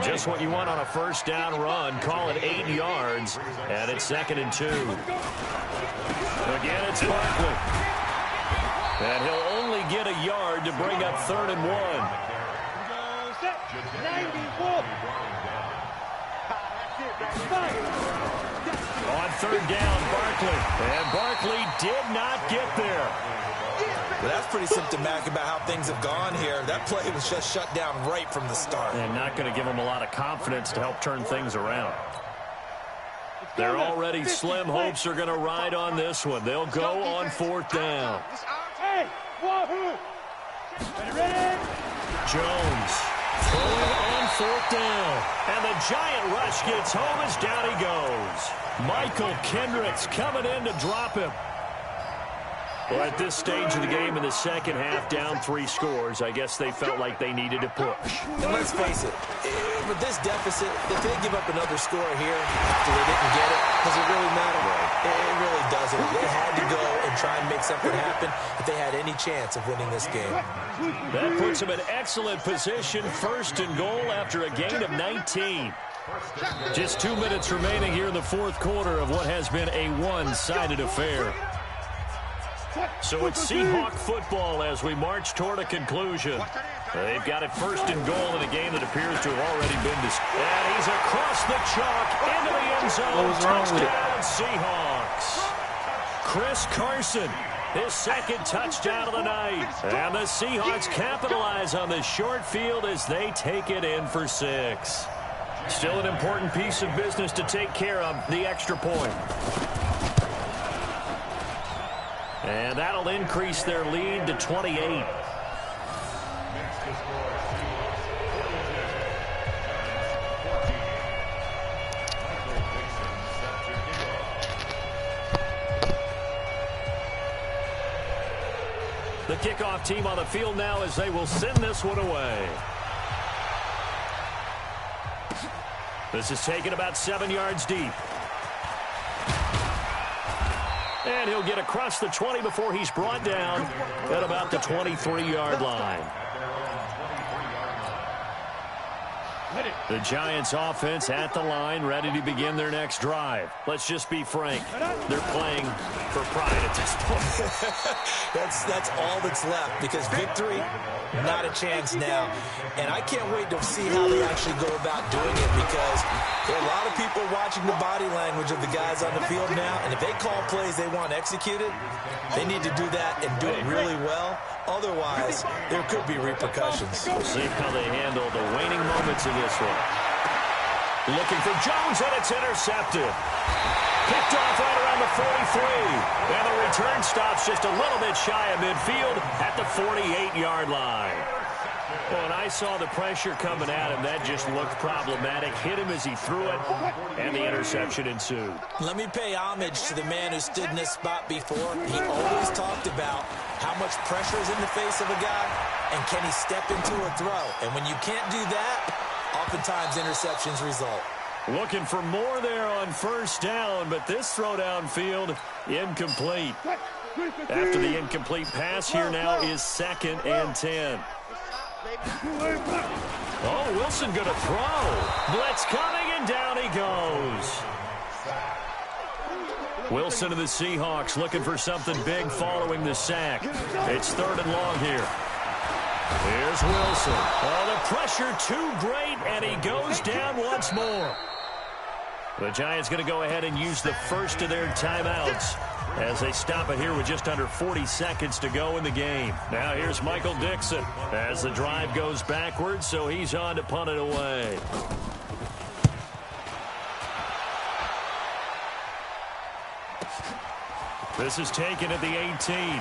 Just what you want on a 1st down run. Call it 8 yards, and it's 2nd and 2. Again, it's Barkley. And he'll only get a yard to bring up 3rd and 1. On 3rd down, Barkley. And Barkley did not get there. Well, that's pretty symptomatic about how things have gone here. That play was just shut down right from the start. And not going to give them a lot of confidence to help turn things around. Their already slim hopes are going to ride on this one. They'll go on 4th down. Jones throwing on 4th down. And the giant rush gets home as down he goes. Michael Kendricks coming in to drop him. Well, at this stage of the game in the second half, down 3 scores, I guess they felt like they needed to push. And let's face it, with this deficit, if they give up another score here after they didn't get it, does it really matter? It really doesn't. They had to go and try and make something happen if they had any chance of winning this game. That puts them in excellent position, 1st and goal after a gain of 19. Just 2 minutes remaining here in the 4th quarter of what has been a one-sided affair. So it's Seahawk football as we march toward a conclusion. They've got it 1st and goal in a game that appears to have already been discussed. And he's across the chalk into the end zone. What was wrong with it? Touchdown, Seahawks. Chris Carson, his 2nd touchdown of the night. And the Seahawks capitalize on this short field as they take it in for 6. Still an important piece of business to take care of, the extra point. And that'll increase their lead to 28. The kickoff team on the field now as they will send this one away. This is taken about 7 yards deep. And he'll get across the 20 before he's brought down at about the 23-yard line. The Giants offense at the line, ready to begin their next drive. Let's just be frank. They're playing for pride at this point. That's all that's left, because victory, not a chance now. And I can't wait to see how they actually go about doing it, because there are a lot of people watching the body language of the guys on the field now, and if they call plays they want executed, they need to do that and do it really well. Otherwise, there could be repercussions. We'll see how they handle the waning moments of this one. Looking for Jones, and it's intercepted. Picked off right around the 43. And the return stops just a little bit shy of midfield at the 48-yard line. Well, when I saw the pressure coming at him, that just looked problematic. Hit him as he threw it, and the interception ensued. Let me pay homage to the man who stood in this spot before. He always talked about how much pressure is in the face of a guy, and can he step into a throw. And when you can't do that, oftentimes interceptions result. Looking for more there on 1st down, but this throw downfield, incomplete. After the incomplete pass, here now is 2nd and 10. Oh, Wilson going to throw. Blitz coming, and down he goes. Wilson of the Seahawks looking for something big following the sack. It's 3rd and long here. Here's Wilson. Oh, the pressure too great, and he goes down once more. The Giants going to go ahead and use the first of their timeouts as they stop it here with just under 40 seconds to go in the game. Now here's Michael Dixon as the drive goes backwards, so he's on to punt it away. This is taken at the 18.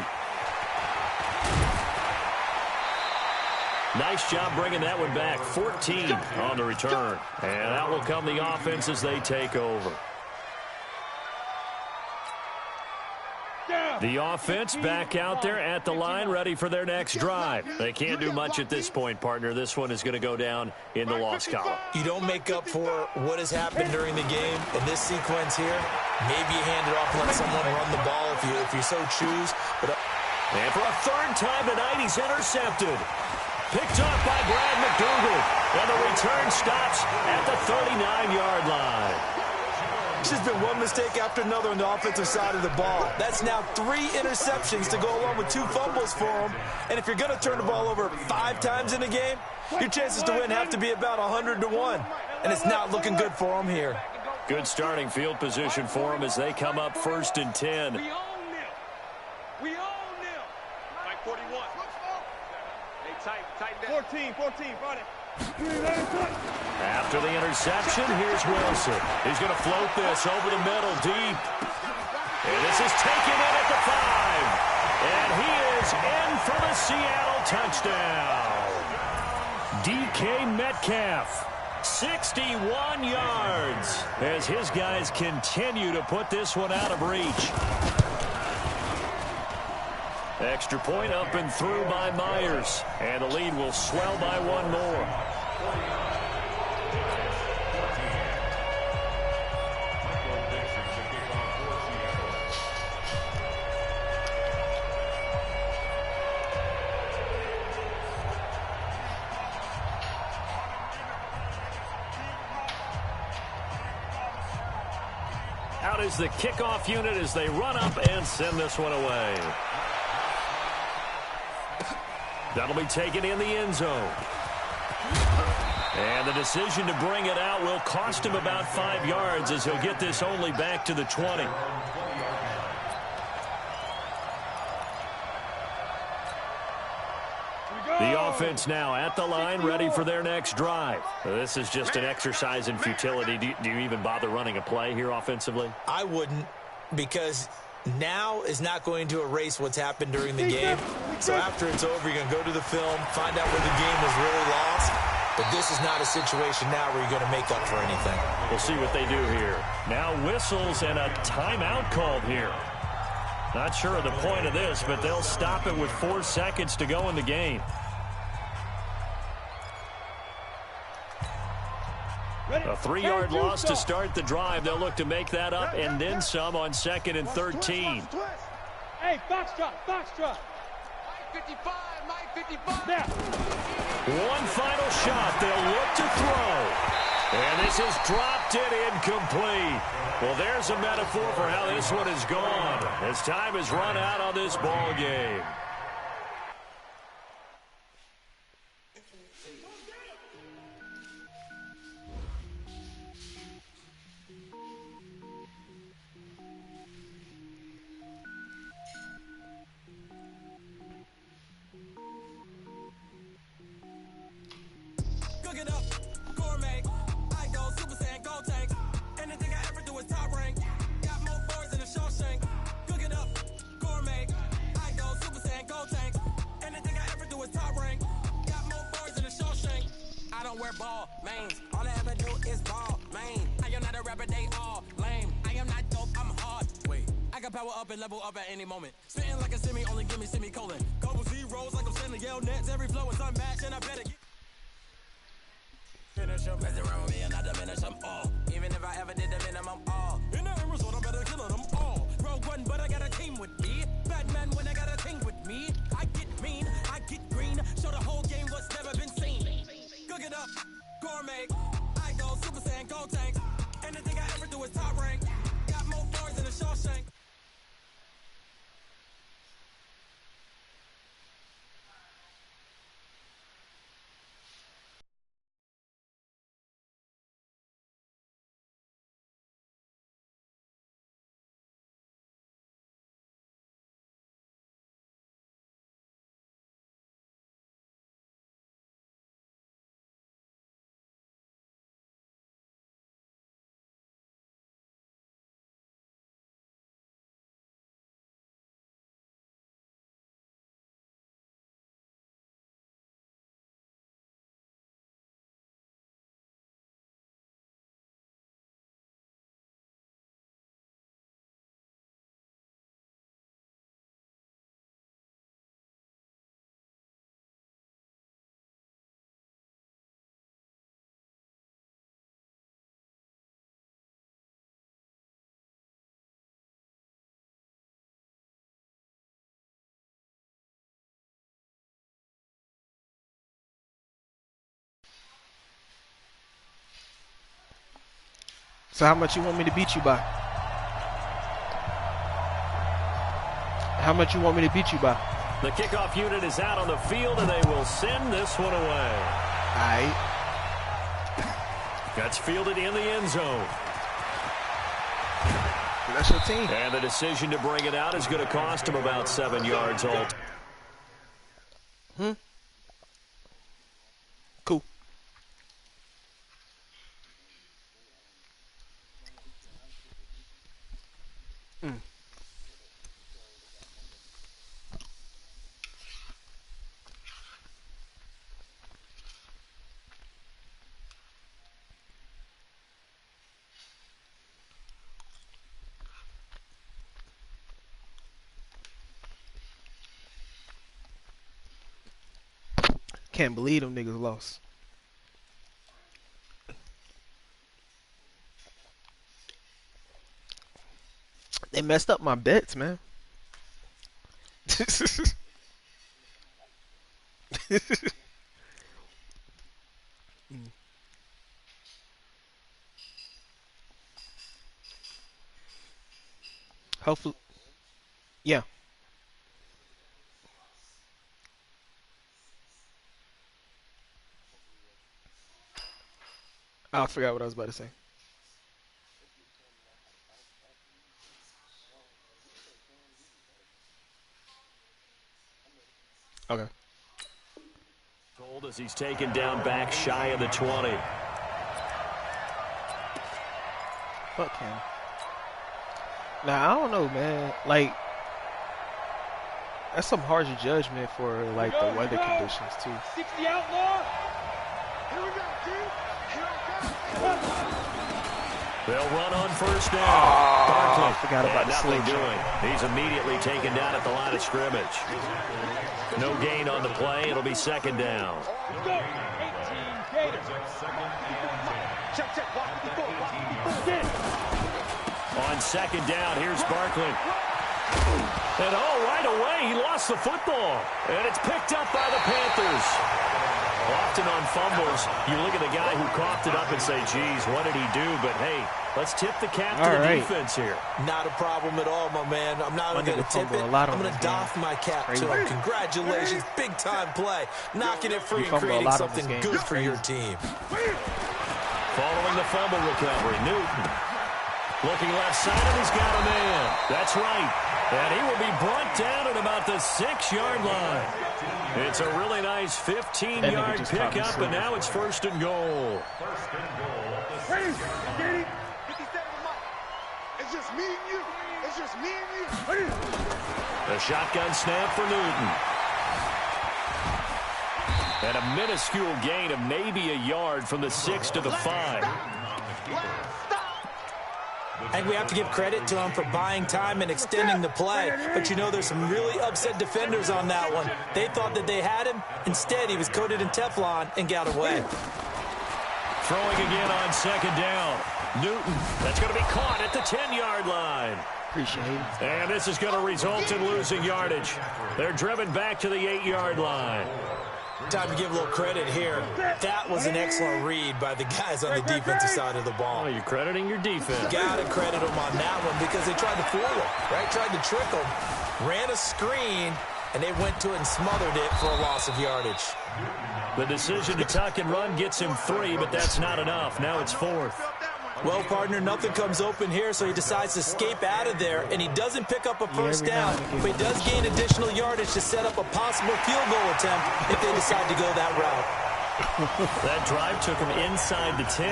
Nice job bringing that one back. 14 on the return. And out will come the offense as they take over. The offense back out there at the line, ready for their next drive. They can't do much at this point, partner. This one is going to go down in the loss column. You don't make up for what has happened during the game in this sequence here. Maybe you hand it off and let someone run the ball if you so choose. And for a 3rd time tonight, he's intercepted. Picked off by Brad McDougal. And the return stops at the 39-yard line. It's just been one mistake after another on the offensive side of the ball. That's now 3 interceptions to go along with 2 fumbles for him. And if you're going to turn the ball over 5 times in a game, your chances to win have to be about 100 to 1. And it's not looking good for him here. Good starting field position for them as they come up 1st and 10. We own them. We own them. Mike 41. Hey, tight down. 14, Friday. After the interception, here's Wilson. He's going to float this over the middle deep. And this is taken in at the 5. And he is in for the Seattle touchdown. DK Metcalf, 61 yards, as his guys continue to put this one out of reach. Extra point up and through by Myers. And the lead will swell by 1 more. Out is the kickoff unit as they run up and send this one away. That'll be taken in the end zone. And the decision to bring it out will cost him about 5 yards as he'll get this only back to the 20. The offense now at the line, ready for their next drive. This is just an exercise in futility. Do you even bother running a play here offensively? I wouldn't, because now is not going to erase what's happened during the game. So after it's over, you're going to go to the film, find out where the game was really lost. But this is not a situation now where you're going to make up for anything. We'll see what they do here. Now whistles and a timeout called here. Not sure of the point of this, but they'll stop it with 4 seconds to go in the game. A 3-yard loss to start the drive. They'll look to make that up and then some on 2nd and 13. Hey, box drop. Mike 55, Mike 55. Now. One final shot. They'll look to throw. And this is dropped it incomplete. Well, there's a metaphor for how this one is gone as time has run out on this ball game. Cook it up, gourmet. I go Super Saiyan, go tank. Anything I ever do is top rank. Got more boys than a Shawshank. Cook it up, gourmet. I go Super Saiyan, go tank. Anything I ever do is top rank. Got more boys than a Shawshank. I don't wear ball mains. All I ever do is ball main. I am not a rapper, they all lame. I am not dope, I'm hard. Wait, I can power up and level up at any moment. Spitting like a semi, only give me semicolon. Couple zeros like I'm sending yell nets. Every flow is unmatched and I better get. Finish them, mess around with me and I diminish them all. Even if I ever did the minimum all. In the end result, I better kill them all. Rogue One, but I got a team with me. Batman when I got a team with me. I get mean, I get green. Show the whole game what's never been seen. Cook it up, gourmet. I go Super Saiyan, go tank. Anything I ever do is top rank. Got more bars than a Shawshank. So how much you want me to beat you by? How much you want me to beat you by? The kickoff unit is out on the field, and they will send this one away. All right. That's fielded in the end zone. That's your team. And the decision to bring it out is going to cost him about 7 yards old. Cool. Can't believe them niggas lost. They messed up my bets, man. Hopefully, yeah. I forgot what I was about to say. Okay. Told as he's taken down back shy of the 20. Fuck him. Nah, I don't know, man. Like, that's some harsh judgment for like the weather conditions too. 60 outlaw. Here we go, dude. They'll run on first down. I forgot about the nothing slingshot. doing. He's immediately taken down at the line of scrimmage. No gain on the play. It'll be second down. Go. 18 Gators. Check, check. Block 54. On second down, here's Barkley. And right away, he lost the football. And it's picked up by the Panthers. Often on fumbles, you look at the guy who coughed it up and say, geez, what did he do? But, hey, let's tip the cap to the defense here. Not a problem at all, my man. I'm not going to tip it. I'm going to doff my cap to him. Congratulations. Big-time play. Knocking it free and creating something good for your team. Following the fumble recovery, Newton. Looking left side, and he's got a man. That's right. And he will be brought down at about the 6-yard line. It's a really nice 15-yard pickup, and now it's first and goal. Hey, Katie, 57 Mike. It's just me and you. It's just me and you. The shotgun snap for Newton. And a minuscule gain of maybe a yard from the 6 to the 5. I think we have to give credit to him for buying time and extending the play. But, you know, there's some really upset defenders on that one. They thought that they had him. Instead, he was coated in Teflon and got away. Throwing again on second down. Newton, that's going to be caught at the 10-yard line. Appreciate it. And this is going to result in losing yardage. They're driven back to the 8-yard line. Time to give a little credit here. That was an excellent read by the guys on the defensive side of the ball. Oh, you're crediting your defense. Got to credit them on that one because they tried to fool him, right? Tried to trick him. Ran a screen, and they went to it and smothered it for a loss of yardage. The decision to tuck and run gets him 3, but that's not enough. Now it's 4th. Well, partner, nothing comes open here, so he decides to escape out of there, and he doesn't pick up a first down, but he does gain additional yardage to set up a possible field goal attempt if they decide to go that route. That drive took him inside the 10.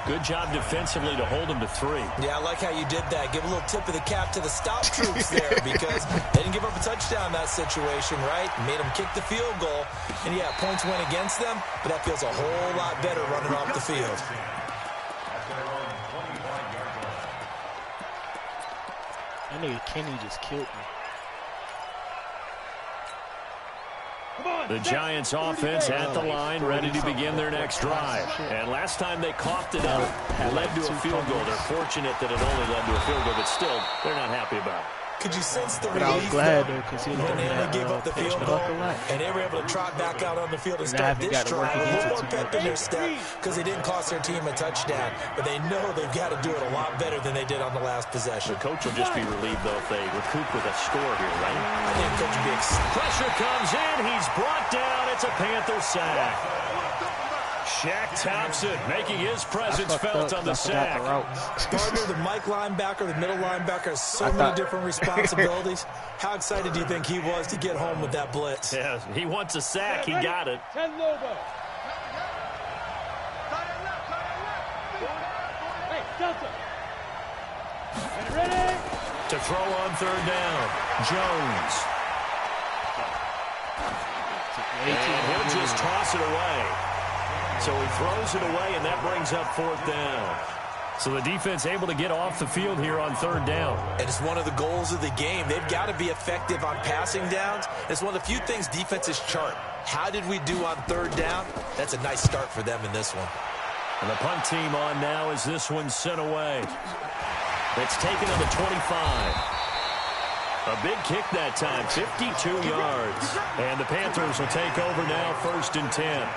Good job defensively to hold him to 3. Yeah, I like how you did that. Give a little tip of the cap to the stop troops there because they didn't give up a touchdown in that situation, right? Made them kick the field goal, and yeah, points went against them, but that feels a whole lot better running off the field. I nigga Kenny just killed me. The Giants offense at the line, ready to begin their next drive. And last time they coughed it up, it led to a field goal. They're fortunate that it only led to a field goal, but still, they're not happy about it. Could you sense the But I was relief? glad, though, because he was When doing they only that gave up the pitch field to goal, Huck a lot. and they were able to trot back out on the field and And I start haven't this got to work drive. A against little it more too pep much. in their step because they didn't cost their team a touchdown. But they know they've got to do it a lot better than they did on the last possession. The coach will just be relieved, though, if they recoup with a score here, right? I think Coach would be Pressure comes in. He's brought down. It's a Panther sack. Shaq Thompson making his presence felt on the sack. Gardner, the Mike linebacker, the middle linebacker, has so many different responsibilities. How excited do you think he was to get home with that blitz? Yeah, he wants a sack. He got it. 10 Lobo. Hey, Delta. Ready? To throw on third down. Jones. And he'll just toss it away. So he throws it away, and that brings up fourth down. So the defense able to get off the field here on third down. And it's one of the goals of the game. They've got to be effective on passing downs. It's one of the few things defenses chart. How did we do on third down? That's a nice start for them in this one. And the punt team on now as this one's sent away. It's taken on the 25. A big kick that time, 52 yards. And the Panthers will take over now, 1st and 10.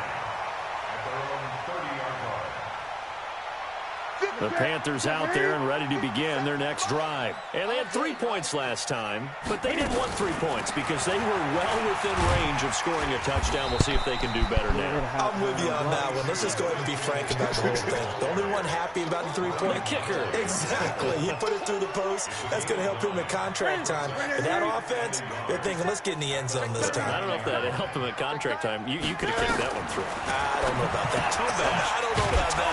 The Panthers out there and ready to begin their next drive. And they had 3 points last time, but they didn't want 3 points because they were well within range of scoring a touchdown. We'll see if they can do better now. I'm with you on that one. Let's just go ahead and be frank about the whole thing. The only one happy about the 3-point kicker. Exactly. He put it through the post. That's going to help him at contract time. But that offense, they're thinking, let's get in the end zone this time. I don't know if that helped him at contract time. You could have kicked that one through. I don't know about that. I don't know about that.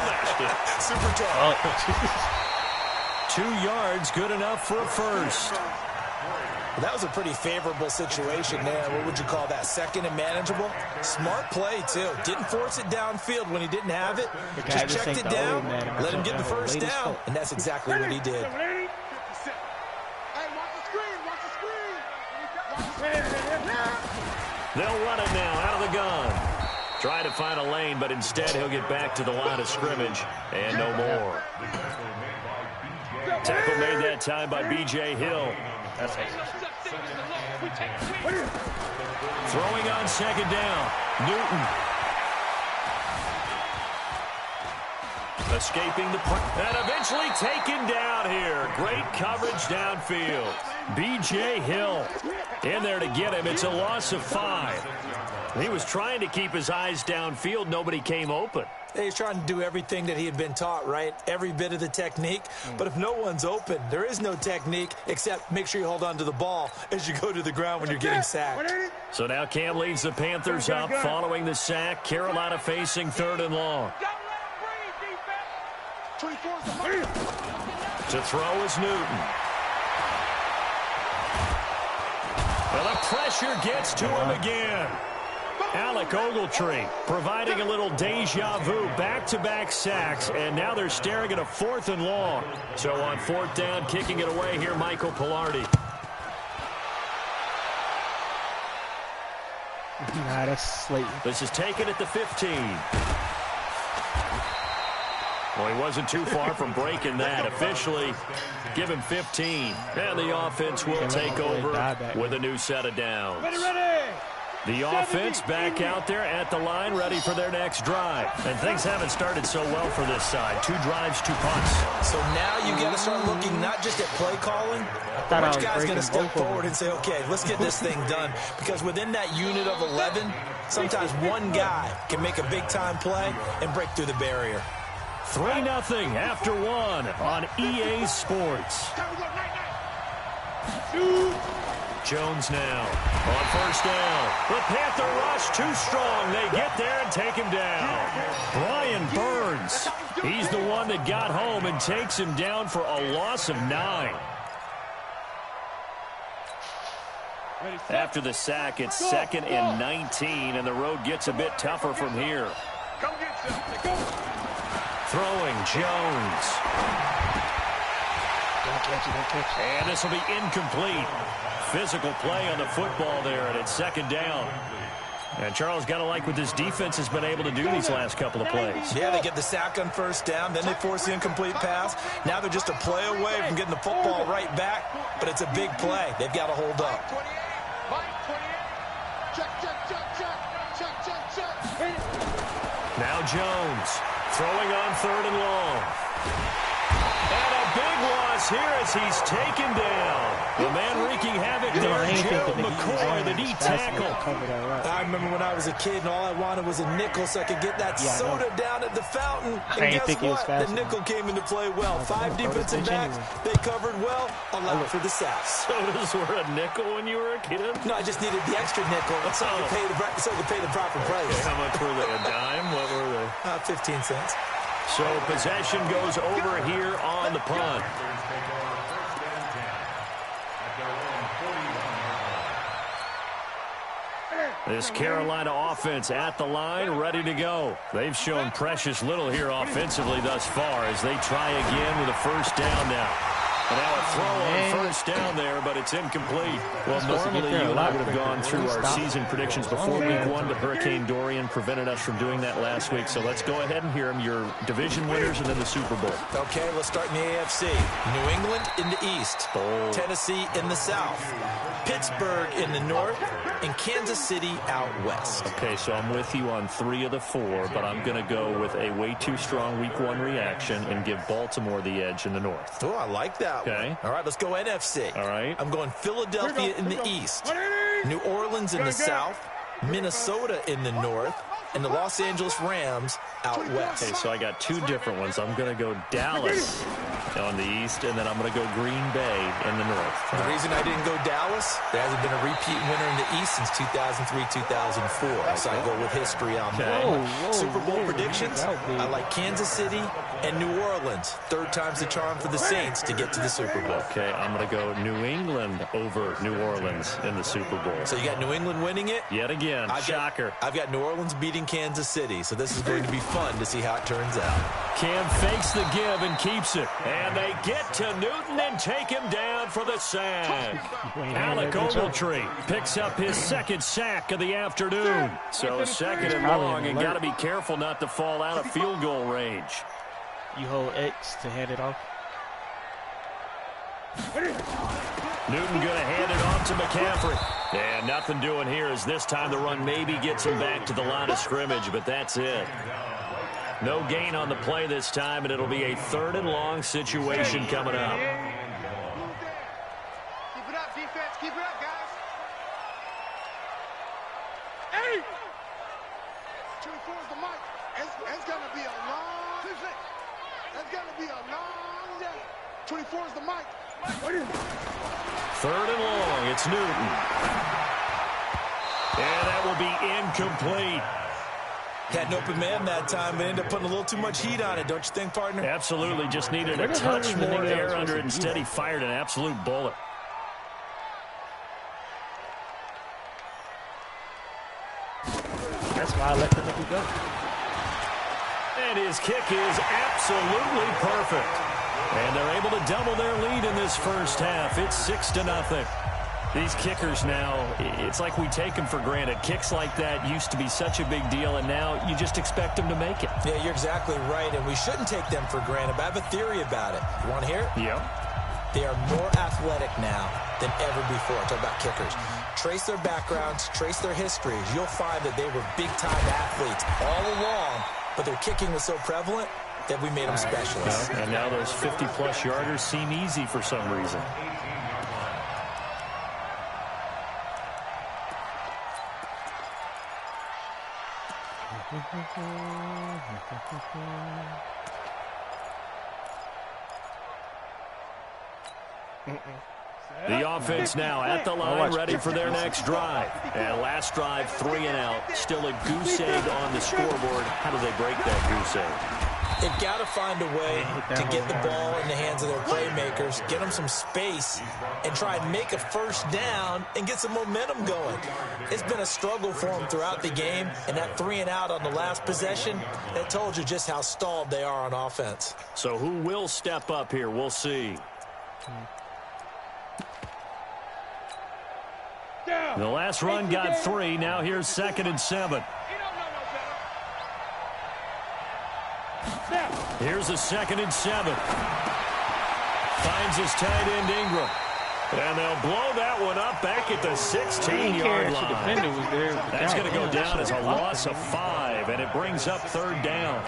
Super tough. Oh. 2 yards, good enough for a first. That was a pretty favorable situation there. What would you call that? Second and manageable? Smart play, too. Didn't force it downfield when he didn't have it. Just checked it down, let him get the first down, and that's exactly what he did. Hey, watch the screen. They'll run it now out of the gun. Try to find a lane, but instead he'll get back to the line of scrimmage, and no more. Tackle made that time by B.J. Hill. Throwing on second down, Newton. Escaping the and eventually taken down here. Great coverage downfield. B.J. Hill in there to get him. It's a loss of 5. He was trying to keep his eyes downfield. Nobody came open. He's trying to do everything that he had been taught, right? Every bit of the technique. But if no one's open, there is no technique except make sure you hold on to the ball as you go to the ground when you're getting sacked. So now Cam leads the Panthers up following the sack. Carolina facing 3rd and long. To throw is Newton. Well, the pressure gets to him again. Alec Ogletree providing a little deja vu, back-to-back sacks, and now they're staring at a 4th and long. So on 4th down, kicking it away here, Michael Pilardi. Nah, that's Slayton. This is taken at the 15. Well, he wasn't too far from breaking that. Officially, give him 15. And the offense will take over with a new set of downs. The offense back out there at the line, ready for their next drive. And things haven't started so well for this side. 2 drives, 2 punts. So now you got to start looking not just at play calling. Which guy's going to step forward and say, okay, let's get this thing done. Because within that unit of 11, sometimes one guy can make a big-time play and break through the barrier. 3-0 after 1 on EA Sports. Jones now on 1st down. The Panther rush too strong. They get there and take him down. Brian Burns, he's the one that got home and takes him down for a loss of 9. After the sack, it's 2nd and 19, and the road gets a bit tougher from here. Throwing Jones. And this will be incomplete. Physical play on the football there, and it's 2nd down. And Charles, got to like what this defense has been able to do these last couple of plays. Yeah, they get the sack on first down, then they force the incomplete pass. Now they're just a play away from getting the football right back, but it's a big play. They've got to hold up. Now Jones throwing on 3rd and long. And a big loss here as he's taken down. The man wreaking havoc there, Gerald McCoy, the D tackle. I remember when I was a kid and all I wanted was a nickel so I could get that soda down at the fountain. And guess what? The nickel came into play well. 5 defensive backs, they covered well, allowed for the sack. Sodas were a nickel when you were a kid? No, I just needed the extra nickel so I could pay the proper price. How much were they? A dime? What were they? 15 cents. So possession goes over here on the punt. This Carolina offense at the line, ready to go. They've shown precious little here offensively thus far as they try again with a first down now. And now a throw on first down there, but it's incomplete. Well, normally you and I would have gone through our season predictions before week 1, but Hurricane Dorian prevented us from doing that last week. So let's go ahead and hear them, your division winners and then the Super Bowl. Okay, let's start in the AFC. New England in the East. Tennessee in the South. Pittsburgh in the North. And Kansas City out West. Okay, so I'm with you on 3 of the 4, but I'm going to go with a way too strong week 1 reaction and give Baltimore the edge in the North. Oh, I like that. Okay. All right, let's go NFC. All right. I'm going Philadelphia in the East, New Orleans in the South, Minnesota in the North, and the Los Angeles Rams out West. Okay, so I got 2 different ones. I'm going to go Dallas on the East, and then I'm going to go Green Bay in the North. The reason I didn't go Dallas, there hasn't been a repeat winner in the East since 2003-2004. So I go with history on that. Super Bowl predictions, I like Kansas City and New Orleans. 3rd time's the charm for the Saints to get to the Super Bowl. Okay, I'm going to go New England over New Orleans in the Super Bowl. So you got New England winning it? Yet again, shocker. I've got New Orleans beating Kansas City, so this is going to be fun to see how it turns out. Cam fakes the give and keeps it. And they get to Newton and take him down for the sack. Alec Ogletree picks up his 2nd sack of the afternoon. So 2nd and long, and got to be careful not to fall out of field goal range. You hold X to hand it off. Newton going to hand it off to McCaffrey. And nothing doing here as this time the run maybe gets him back to the line of scrimmage, but that's it. No gain on the play this time, and it'll be a 3rd and long situation coming up. Keep it up, defense. Keep it up, guys. Hey! 24 is the mic. It's going to be a long day. It's going to be a long day. 24 is the mic. 3rd and long. It's Newton. And that will be incomplete. Had an open man that time, but ended up putting a little too much heat on it, don't you think, partner? Absolutely. Just needed a touch more air under it. Instead, he fired an absolute bullet. That's why I let the nigga go. And his kick is absolutely perfect. And they're able to double their lead in this first half. It's 6-0. These kickers now, it's like we take them for granted. Kicks like that used to be such a big deal, and now you just expect them to make it. Yeah, you're exactly right, and we shouldn't take them for granted, but I have a theory about it. You want to hear it? Yep. They are more athletic now than ever before. Talk about kickers. Trace their backgrounds, trace their histories. You'll find that they were big-time athletes all along, but their kicking was so prevalent that we made them specialists. And now those 50-plus yarders seem easy for some reason. The offense now at the line, ready for their next drive. And last drive, 3 and out. Still a goose egg on the scoreboard. How do they break that goose egg? They've got to find a way to get the ball in the hands of their playmakers, get them some space, and try and make a first down and get some momentum going. It's been a struggle for them throughout the game, and that 3 and out on the last possession, that told you just how stalled they are on offense. So who will step up here? We'll see. The last run got 3. Now here's 2nd and 7. Here's a 2nd and 7. Finds his tight end Ingram. And they'll blow that one up back at the 16-yard line. That's going to go down as a loss of 5, and it brings up 3rd down.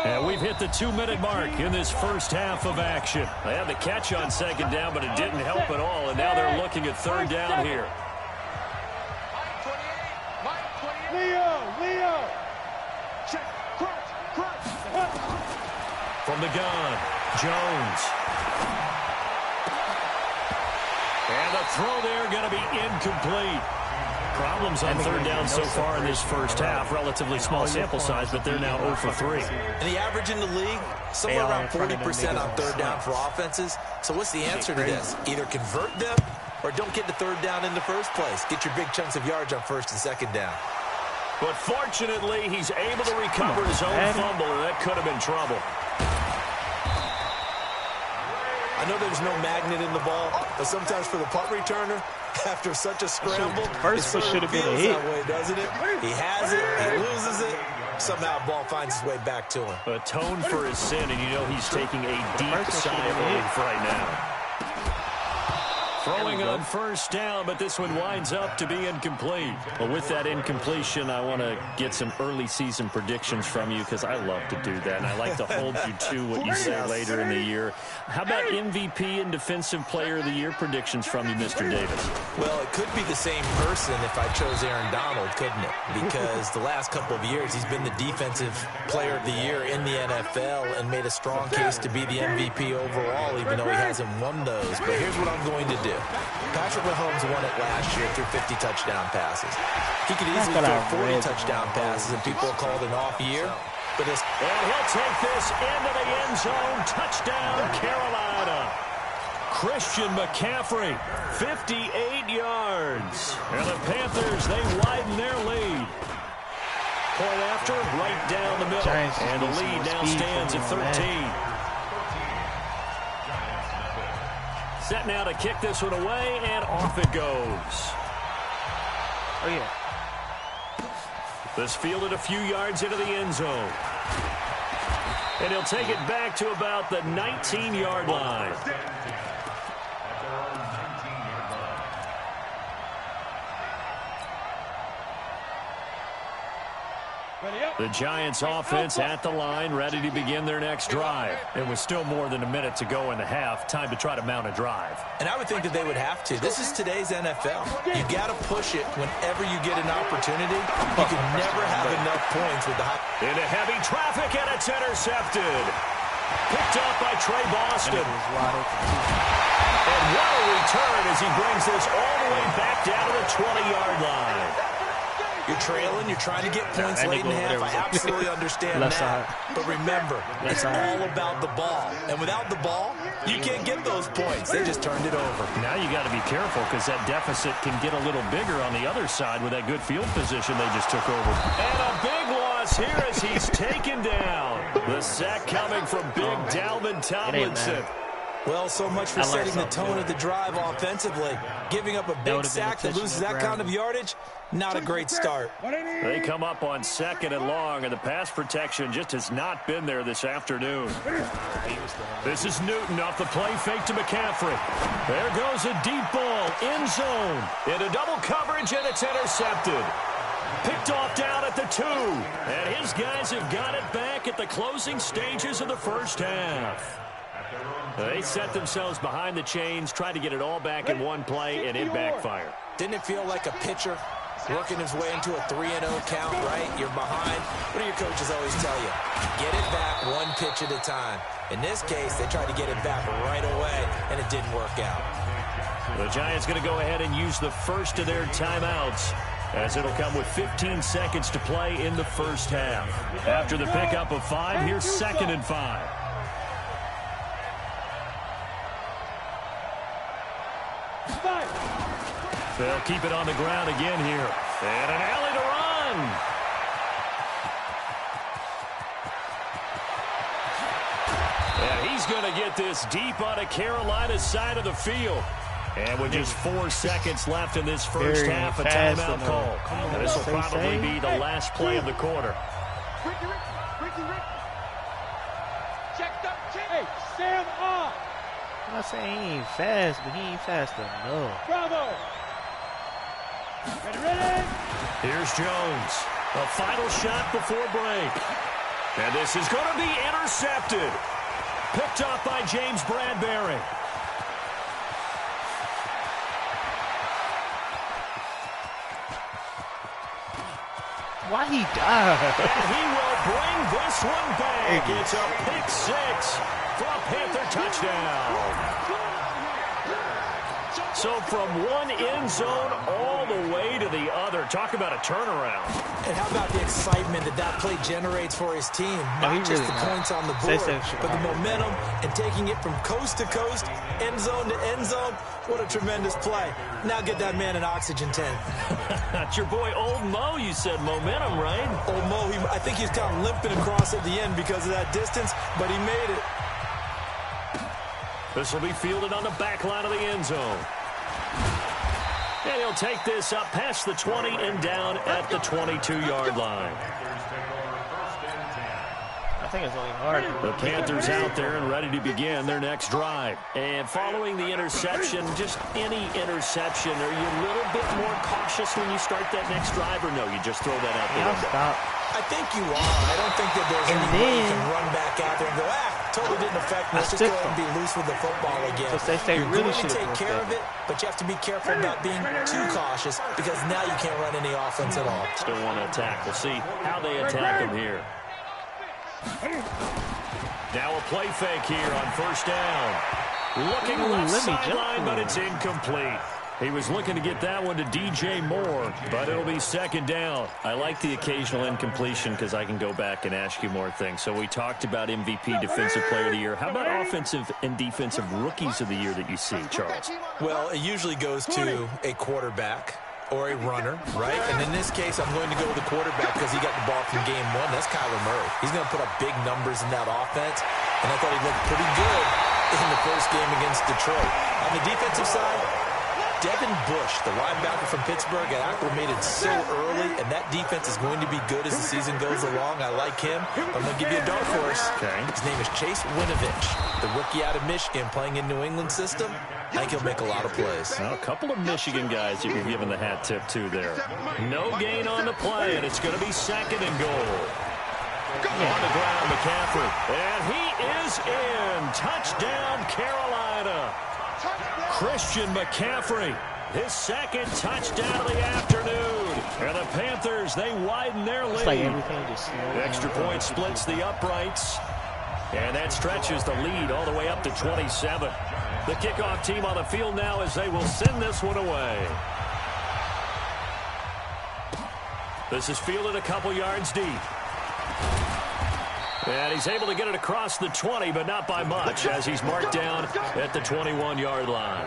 And we've hit the 2-minute mark in this first half of action. They had the catch on 2nd down, but it didn't help at all, and now they're looking at 3rd down here. Leo! Check, crunch. From the gun, Jones. And the throw there going to be incomplete. Problems on 3rd down so far in this first half. Relatively small sample size, but they're now 0 for 3. And the average in the league, somewhere around 40% on 3rd down for offenses. So what's the answer to this? Either convert them or don't get the 3rd down in the first place. Get your big chunks of yards on 1st and 2nd down. But fortunately, he's able to recover his own fumble, and that could have been trouble. I know there's no magnet in the ball, but sometimes for the punt returner, after such a scramble, first push should have been a hit. That way, doesn't it? He has it, he loses it. Somehow the ball finds its way back to him. Atone for his sin, and you know he's taking a deep sigh of relief right now. Throwing on 1st down, but this one winds up to be incomplete. Well, with that incompletion, I want to get some early season predictions from you because I love to do that, and I like to hold you to what you say later in the year. How about MVP and Defensive Player of the Year predictions from you, Mr. Davis? Well, it could be the same person if I chose Aaron Donald, couldn't it? Because the last couple of years, he's been the Defensive Player of the Year in the NFL and made a strong case to be the MVP overall, even though he hasn't won those. But here's what I'm going to do. Patrick Mahomes won it last year through 50 touchdown passes. He could easily throw 40 touchdown passes, and people called an off year. But and he'll take this into the end zone. Touchdown, Carolina. Christian McCaffrey, 58 yards. And the Panthers, they widen their lead. Point after, right down the middle. And the lead now stands at 13. Set now to kick this one away, and off it goes. Oh, yeah. This fielded a few yards into the end zone. And he'll take it back to about the 19-yard line. The Giants offense at the line, ready to begin their next drive. It was still more than a minute to go in the half. Time to try to mount a drive. And I would think that they would have to. This is today's NFL. You got to push it whenever you get an opportunity. You can never have enough points with the high. Into heavy traffic, and it's intercepted. Picked up by Trey Boston. And what a return as he brings this all the way back down to the 20-yard line. You're trailing. You're trying to get points late in half. I absolutely understand that. But remember, it's all about the ball. And without the ball, you can't get those points. They just turned it over. Now you got to be careful because that deficit can get a little bigger on the other side with that good field position they just took over. And a big loss here as he's taken down. The sack coming from big Dalvin Tomlinson. Well, so much for setting the tone of the drive offensively. Giving up a big sack that loses that kind of yardage, not a great start. They come up on 2nd and long, and the pass protection just has not been there this afternoon. This is Newton off the play fake to McCaffrey. There goes a deep ball, end zone. Into double coverage, and it's intercepted. Picked off down at the 2. And his guys have got it back at the closing stages of the first half. They set themselves behind the chains, tried to get it all back in one play, and it backfired. Didn't it feel like a pitcher working his way into a 3-0 count, right? You're behind. What do your coaches always tell you? Get it back one pitch at a time. In this case, they tried to get it back right away, and it didn't work out. The Giants going to go ahead and use the first of their timeouts, as it'll come with 15 seconds to play in the first half. After the pickup of 5, here's 2nd and 5. They'll keep it on the ground again here. And an alley to run. And he's going to get this deep on a Carolina side of the field. And with just 4 seconds left in this first half, a timeout call. And this will probably be the last play of the quarter. Hey, Sam off. I'm not saying he ain't fast, but he ain't fast enough. Bravo. Ready? Here's Jones. A final shot before break. And this is going to be intercepted. Picked off by James Bradbury. Why he died? And he will bring this one back. It's a pick six for a Panther touchdown. So from one end zone all the way to the other. Talk about a turnaround. And how about the excitement that play generates for his team? Not just the points on the board, but the momentum and taking it from coast to coast, end zone to end zone. What a tremendous play. Now get that man an oxygen tank. That's your boy Old Mo. You said momentum, right? Old Mo, I think he was kind of limping across at the end because of that distance, but he made it. This will be fielded on the back line of the end zone. And he'll take this up past the 20 and down at the 22-yard line. I think it's only hard. The Panthers out there and ready to begin their next drive. And following the interception, just any interception, are you a little bit more cautious when you start that next drive, or no, you just throw that out the window? Stop. I think you are. I don't think that there's any way you can run back out there and go, totally didn't affect me. Let's just go ahead and be loose with the football again. You're really going to take care of it, but you have to be careful about being too cautious because now you can't run any offense at all. Still want to attack. We'll see how they attack him here. Now a play fake here on first down. Looking left sideline, but it's incomplete. He was looking to get that one to DJ Moore, but it'll be second down. I like the occasional incompletion because I can go back and ask you more things. So we talked about MVP, Defensive Player of the Year. How about Offensive and Defensive Rookies of the Year that you see, Charles? Well, it usually goes to a quarterback or a runner, right? And in this case, I'm going to go with the quarterback because he got the ball from game one. That's Kyler Murray. He's going to put up big numbers in that offense, and I thought he looked pretty good in the first game against Detroit. On the defensive side, Devin Bush, the linebacker from Pittsburgh, got acclimated so early, and that defense is going to be good as the season goes along. I like him. I'm going to give you a dark horse. Okay. His name is Chase Winovich, the rookie out of Michigan playing in New England system. I think he'll make a lot of plays. Well, a couple of Michigan guys you're giving the hat tip to there. No gain on the play, and it's going to be second and goal. On the ground, McCaffrey. And he is in. Touchdown, Carolina. Christian McCaffrey, his second touchdown of the afternoon. And the Panthers, they widen their lead. Like everything just Extra point splits the uprights. And that stretches the lead all the way up to 27. The kickoff team on the field now as they will send this one away. This is fielded a couple yards deep. And he's able to get it across the 20, but not by much, as he's marked down at the 21-yard line.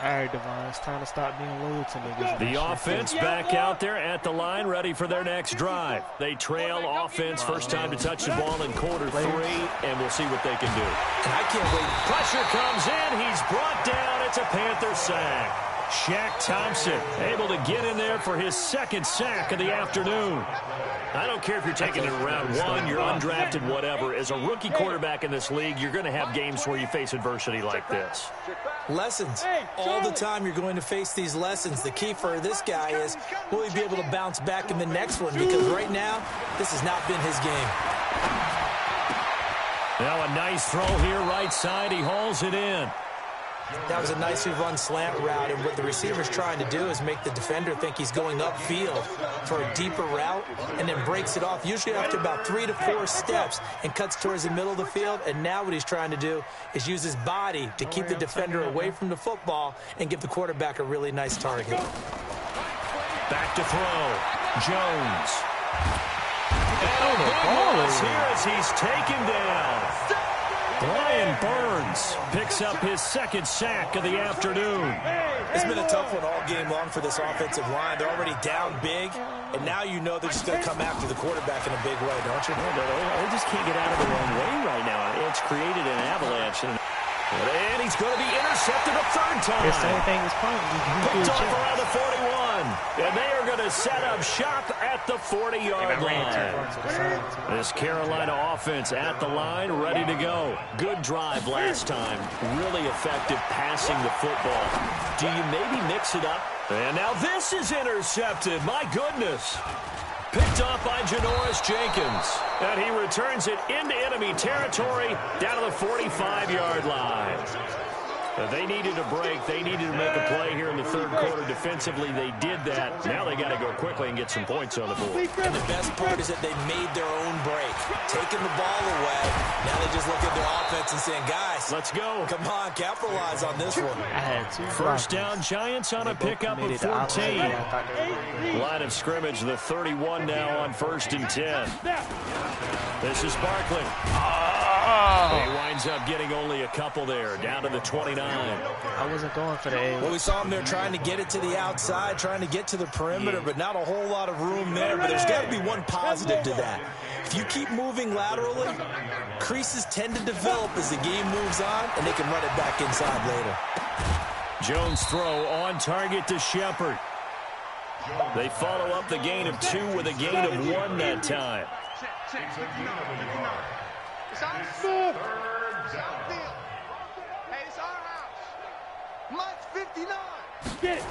All right, Devon, it's time to stop being loyal to niggas. The offense back out there at the line, ready for their next drive. They trail offense, first time to touch the ball in quarter three, and we'll see what they can do. And I can't wait. Pressure comes in. He's brought down. It's a Panther sack. Shaq Thompson able to get in there for his second sack of the afternoon. I don't care if you're taking it in round one, you're undrafted, whatever. As a rookie quarterback in this league, you're going to have games where you face adversity like this. Lessons. All the time you're going to face these lessons. The key for this guy is, will he be able to bounce back in the next one? Because right now, this has not been his game. Now a nice throw here, right side. He hauls it in. That was a nicely run slant route, and what the receiver's trying to do is make the defender think he's going upfield for a deeper route and then breaks it off, usually after about 3 to 4 steps, and cuts towards the middle of the field. And now what he's trying to do is use his body to keep the defender away from the football and give the quarterback a really nice target. Back to throw. Jones. And the ball is here as he's taken down. Brian Burns picks up his second sack of the afternoon. It's been a tough one all game long for this offensive line. They're already down big, and now you know they're just going to come after the quarterback in a big way, don't you? They just can't get out of their own way right now. It's created an avalanche. And he's going to be intercepted a third time. It's the same thing as Punk. Picked off around the 41. And they are going to set up shop at the 40-yard line. This Carolina offense at the line, ready to go. Good drive last time. Really effective passing the football. Do you maybe mix it up? And now this is intercepted. My goodness. Picked off by Janoris Jenkins. And he returns it into enemy territory down to the 45-yard line. They needed a break. They needed to make a play here in the third quarter defensively. They did that. Now they got to go quickly and get some points on the board. And the best part is that they made their own break. Taking the ball away. Now they just look at their offense and saying, guys, let's go. Come on, capitalize on this one. I had two First down, Giants on a pickup of 14. Line of scrimmage, the 31 now on 1st and 10. This is Barkley. He winds up getting only a couple there, down to the 29. I wasn't going for the A. Well, we saw him there trying to get it to the outside, trying to get to the perimeter, but not a whole lot of room there. But there's got to be one positive to that. If you keep moving laterally, creases tend to develop as the game moves on, and they can run it back inside later. Jones throw on target to Shepard. They follow up the gain of 2 with a gain of 1 that time. It's our move. Hey, it's our house. Mike's 59. Get it.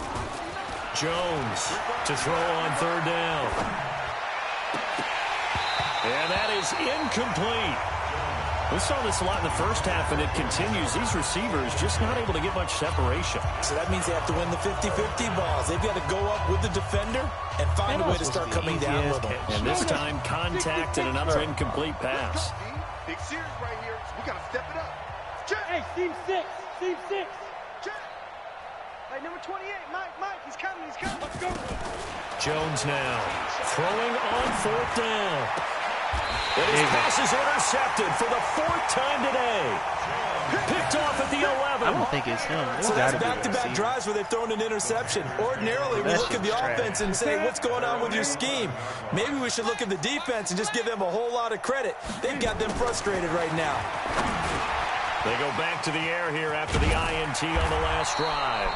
Jones to throw on 3rd down. And that is incomplete. We saw this a lot in the first half, and it continues. These receivers just not able to get much separation. So that means they have to win the 50-50 balls. They've got to go up with the defender and find a way to start coming down with them. And this time, contact and another incomplete pass. Big series right here. So we got to step it up. Check. Hey, team 6. Team 6. Check. Hey, number 28. Mike, he's coming. Let's go. Jones now throwing on 4th down. And his pass is intercepted for the 4th time today. Picked off at the 11. I don't think it's him. So that's back-to-back drives where they've thrown an interception. Ordinarily, we look at the offense and say, what's going on with your scheme? Maybe we should look at the defense and just give them a whole lot of credit. They've got them frustrated right now. They go back to the air here after the INT on the last drive.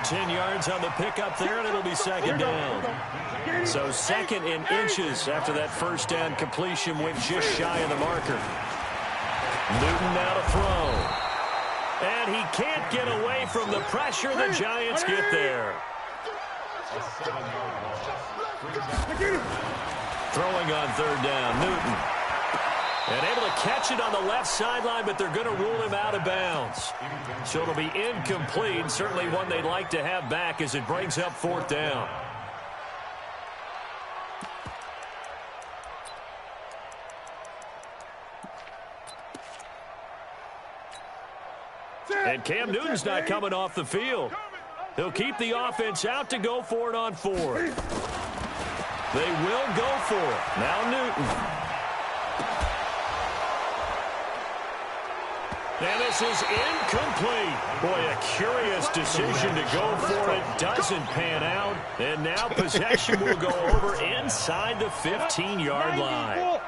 10 yards on the pickup there, and it'll be 2nd down. So 2nd in inches after that 1st down completion went just shy of the marker. Newton now to throw. And he can't get away from the pressure. The Giants get there. Throwing on 3rd down, Newton. And able to catch it on the left sideline, but they're going to rule him out of bounds. So it'll be incomplete. Certainly one they'd like to have back as it brings up 4th down. And Cam Newton's not coming off the field. He'll keep the offense out to go for it on 4th. They will go for it. Now Newton. And this is incomplete. Boy, a curious decision to go for it. Doesn't pan out. And now possession will go over inside the 15-yard line.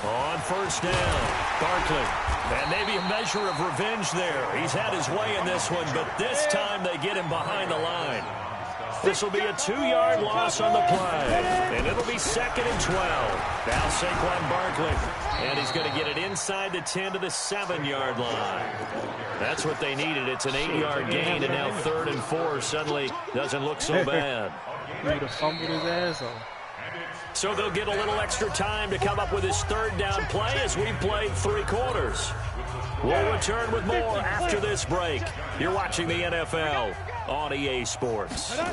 On 1st down, Barkley. And maybe a measure of revenge there. He's had his way in this one, but this time they get him behind the line. This will be a 2-yard loss on the play. And it'll be 2nd and 12. Now Saquon Barkley. And he's going to get it inside the 10 to the 7-yard line. That's what they needed. It's an 8-yard gain, and now 3rd and 4 suddenly doesn't look so bad. He would have fumbled his ass off. So they'll get a little extra time to come up with his 3rd down play as we played 3 quarters. We'll return with more after this break. You're watching the NFL on EA Sports. On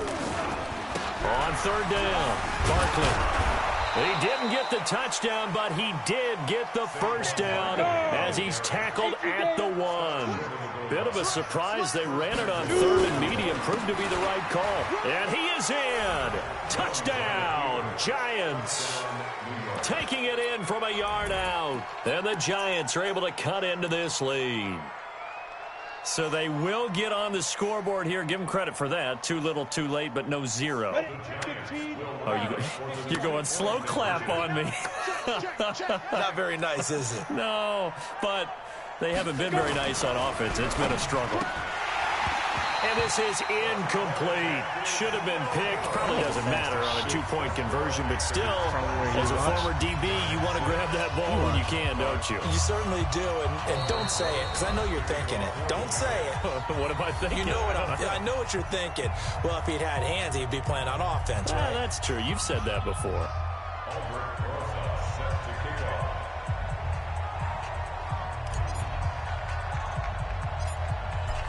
3rd down, Barkley. He didn't get the touchdown, but he did get the 1st down as he's tackled at the 1. Bill Bit of a surprise. They ran it on 3rd and medium. Proved to be the right call. And he is in. Touchdown, Giants. Taking it in from a yard out. And the Giants are able to cut into this lead. So they will get on the scoreboard here. Give them credit for that. Too little, too late, but no 0. Oh, you're going slow clap on me. Not very nice, is it? No, but they haven't been very nice on offense. It's been a struggle. And this is incomplete. Should have been picked. Probably doesn't matter on a 2-point conversion, but still, as a former DB, you want to grab that ball when you can, don't you? You certainly do, and don't say it, because I know you're thinking it. Don't say it. What am I thinking? You know I know what you're thinking. Well, if he'd had hands, he'd be playing on offense, right? That's true. You've said that before.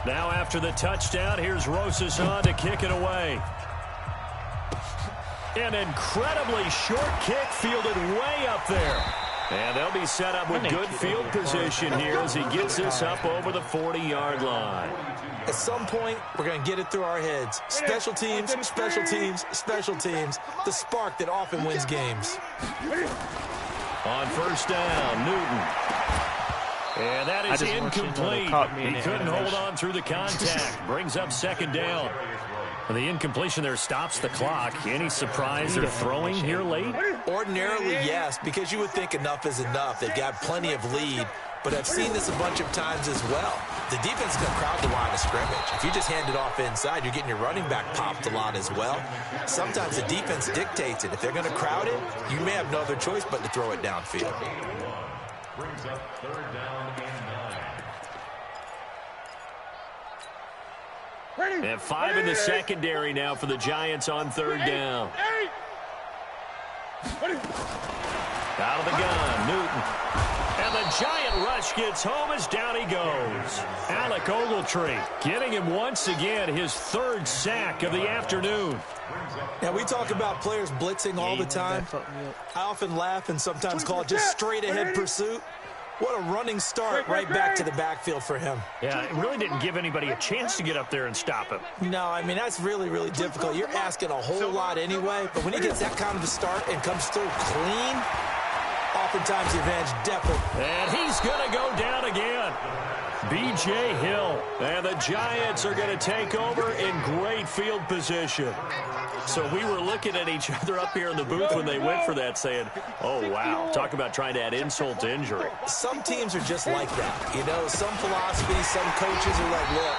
Now after the touchdown, here's Rosas on to kick it away. An incredibly short kick fielded way up there. And they'll be set up with good field position here as he gets this up over the 40-yard line. At some point, we're going to get it through our heads. Special teams, special teams, special teams. The spark that often wins games. On 1st down, Newton. And that is incomplete. He couldn't hold on through the contact. Brings up 2nd down. And the incompletion there stops the clock. Any surprise they're throwing here late? Ordinarily, yes, because you would think enough is enough. They've got plenty of lead. But I've seen this a bunch of times as well. The defense is going to crowd the line of scrimmage. If you just hand it off inside, you're getting your running back popped a lot as well. Sometimes the defense dictates it. If they're going to crowd it, you may have no other choice but to throw it downfield. Brings up 3rd down and 9. And 5 in the secondary now for the Giants on 3rd down. Out of the gun, Newton. And the giant rush gets home as down he goes. Alec Ogletree getting him once again his 3rd sack of the afternoon. Now, we talk about players blitzing all the time. I often laugh and sometimes call it just straight-ahead pursuit. What a running start right back to the backfield for him. Yeah, it really didn't give anybody a chance to get up there and stop him. No, I mean, that's really, really difficult. You're asking a whole lot anyway, but when he gets that kind of a start and comes through clean, oftentimes the advantage definitely. And he's going to go down again. B.J. Hill. And the Giants are going to take over in great field position. So we were looking at each other up here in the booth when they went for that saying, oh, wow, talk about trying to add insult to injury. Some teams are just like that. You know, some philosophies, some coaches are like, look,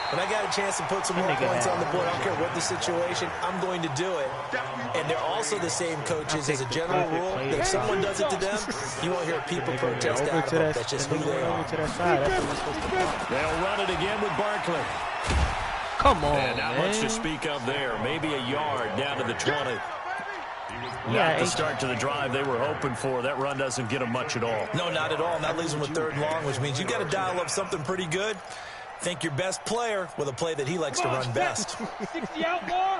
when I got a chance to put some more points on the board, I don't care what the situation, I'm going to do it. And they're also the same coaches as a general rule that if someone does it to them, you won't hear people protest out of them. That's just who they are. They'll run it again with Barkley. Come on, and not much to speak of there. Maybe a yard down to the 20. Not the start to the drive they were hoping for. That run doesn't get them much at all. No, not at all. And that leaves them with 3rd and long, which means you got to dial up something pretty good. Think your best player with a play that he likes to run best. 60 out more.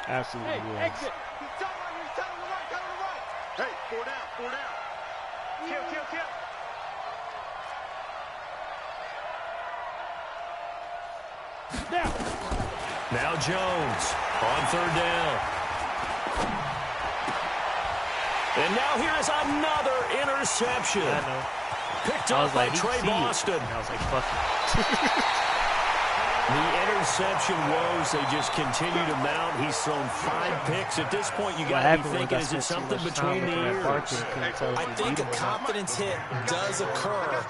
Absolutely. Hey, exit. Hey, 4 down. Kill. Now Jones on 3rd down. And now here is another interception. I know. Picked up by Trey Boston. I was like, fuck it. The interception woes, they just continue to mount. He's thrown 5 picks. At this point, you got to be thinking, is it something between the ears? I think a confidence hit does occur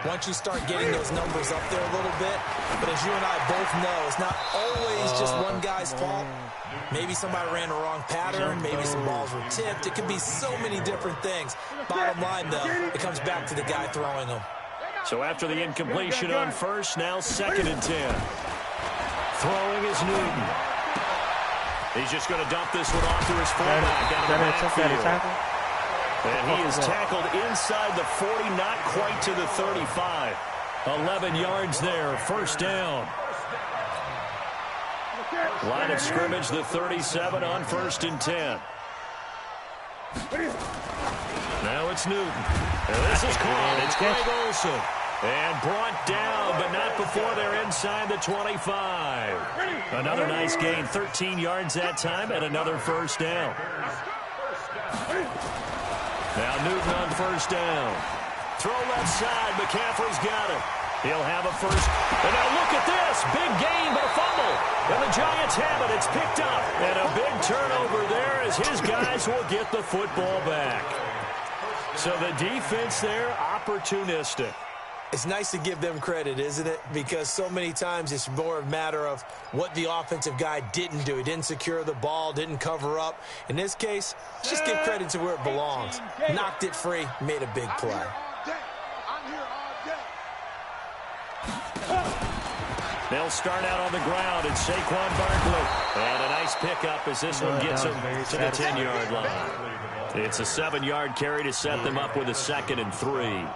once you start getting those numbers up there a little bit. But as you and I both know, it's not always just one guy's fault. Maybe somebody ran the wrong pattern. Maybe some balls were tipped. It could be so many different things. Bottom line, though, it comes back to the guy throwing them. So after the incompletion on 1st, now 2nd and 10. Throwing is Newton. He's just going to dump this one off to his fullback out of the backfield. And he is tackled inside the 40, not quite to the 35. 11 yards there, 1st down. Line of scrimmage, the 37 on 1st and 10. Now it's Newton. And this is caught. It's Greg Olsen. And brought down, but not before they're inside the 25. Another nice gain, 13 yards that time, and another first down. Now Newton on first down. Throw left side, McCaffrey's got it. He'll have a first. And now look at this. Big gain, but a fumble. And the Giants have it. It's picked up. And a big turnover there as his guys will get the football back. So the defense there, opportunistic. It's nice to give them credit, isn't it? Because so many times it's more a matter of what the offensive guy didn't do. He didn't secure the ball, didn't cover up. In this case, let's just give credit to where it belongs. Knocked it free, made a big play. They'll start out on the ground. It's Saquon Barkley. And a nice pickup as this one gets him to the 10-yard line. It's a 7-yard carry to set them up with a 2nd and 3.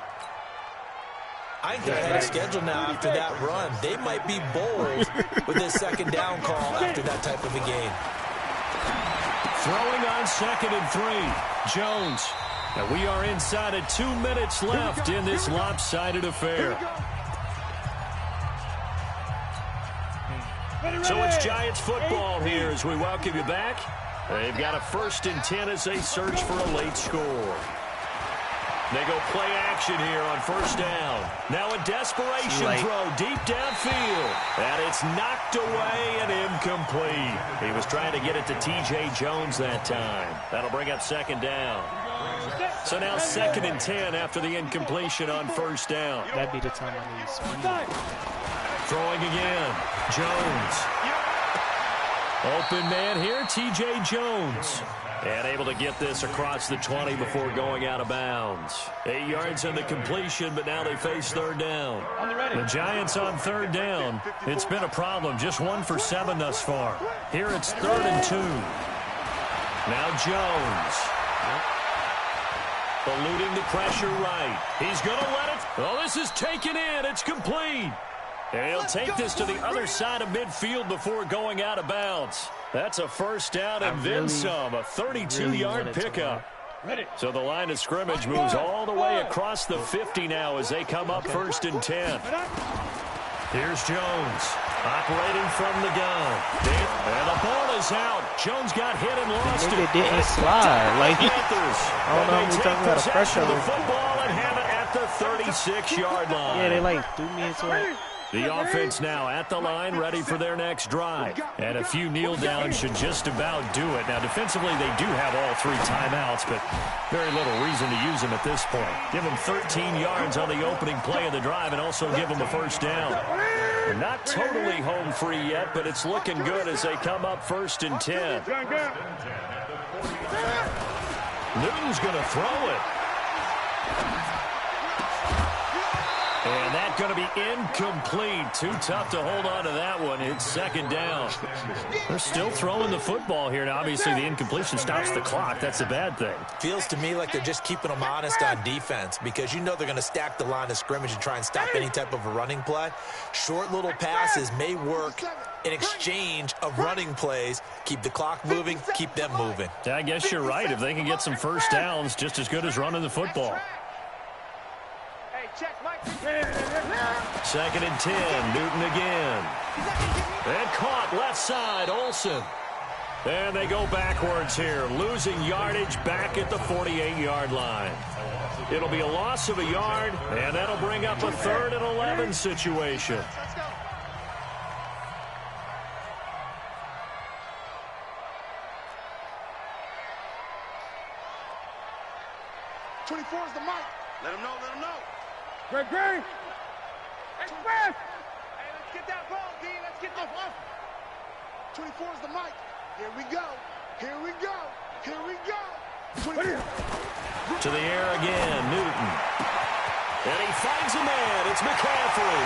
I think they're ahead of schedule now after that run. They might be bold with this 2nd down call after that type of a game. Throwing on 2nd and 3. Jones. And we are inside of 2 minutes left in this lopsided affair. So it's Giants football here as we welcome you back. They've got a 1st and 10 as they search for a late score. They go play action here on first down. Now a desperation throw deep downfield. And it's knocked away and incomplete. He was trying to get it to T.J. Jones that time. That'll bring up 2nd down. So now 2nd and 10 after the incompletion on first down. That'd be the time I need speed. Throwing again. Jones. Open man here, T.J. Jones. And able to get this across the 20 before going out of bounds. 8 yards on the completion, but now they face 3rd down. The Giants on 3rd down. It's been a problem. Just 1 for 7 thus far. Here it's 3rd and 2. Now Jones. Eluding the pressure right. He's going to let it. Oh, this is taken in. It's complete. And he'll take this to the other side of midfield before going out of bounds. That's a first down and then some. A 32-yard pickup. So the line of scrimmage moves all the way across the 50 now as they come up 1st and 10. Here's Jones operating from the gun. And the ball is out. Jones got hit and lost it. It didn't slide. Like, Panthers. I don't know if we're talking about a pressure. The football and have it at the 36-yard line. Yeah, they like threw me into it. The offense now at the line, ready for their next drive. And a few kneel downs should just about do it. Now, defensively, they do have all 3 timeouts, but very little reason to use them at this point. Give them 13 yards on the opening play of the drive and also give them a first down. They're not totally home free yet, but it's looking good as they come up 1st and 10. Newton's going to throw it. And that's going to be incomplete. Too tough to hold on to that one. It's 2nd down. They're still throwing the football here. Now, obviously, the incompletion stops the clock. That's a bad thing. Feels to me like they're just keeping them honest on defense because you know they're going to stack the line of scrimmage and try and stop any type of a running play. Short little passes may work in exchange of running plays. Keep the clock moving, keep them moving. Yeah, I guess you're right. If they can get some first downs, just as good as running the football. 2nd and 10, Newton again. And caught left side, Olsen. And they go backwards here, losing yardage back at the 48-yard line. It'll be a loss of a yard, and that'll bring up a 3rd and 11 situation. '24 is the mic. Let him know, let him know. Greg. Express. Hey, let's get that ball, D. Let's get that ball. 24 is the mic. Here we go. Here we go. Here we go. 24. To the air again, Newton. And he finds a man. It's McCaffrey.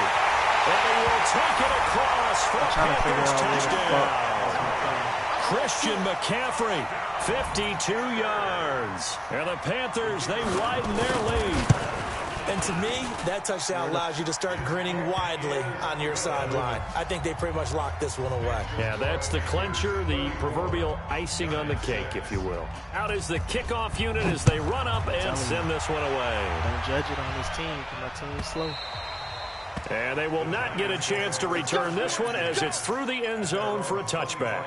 And he will take it across for a Panthers touchdown. Christian McCaffrey, 52 yards. And the Panthers, they widen their lead. And to me, that touchdown allows you to start grinning widely on your sideline. I think they pretty much locked this one away. Yeah, that's the clincher, the proverbial icing on the cake, if you will. Out is the kickoff unit as they run up and send this one away. Don't judge it on this team because my team is slow. And they will not get a chance to return this one as it's through the end zone for a touchback.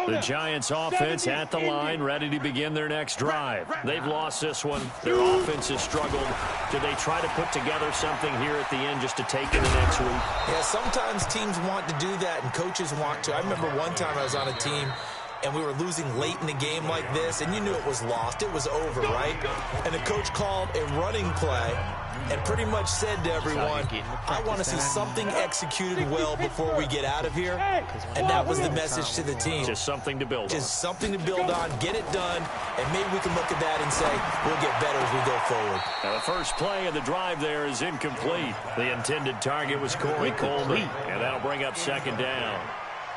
The Giants offense at the line, ready to begin their next drive. They've lost this one. Their offense has struggled. Do they try to put together something here at the end just to take in the next week? Yeah, sometimes teams want to do that and coaches want to. I remember one time I was on a team and we were losing late in the game like this, and you knew it was lost. It was over, right? And the coach called a running play and pretty much said to everyone, I want to see something executed well before we get out of here. And that was the message to the team. Just something to build on. Just something to build on, get it done, and maybe we can look at that and say, we'll get better as we go forward. Now the first play of the drive there is incomplete. The intended target was Corey Coleman, and that'll bring up second down.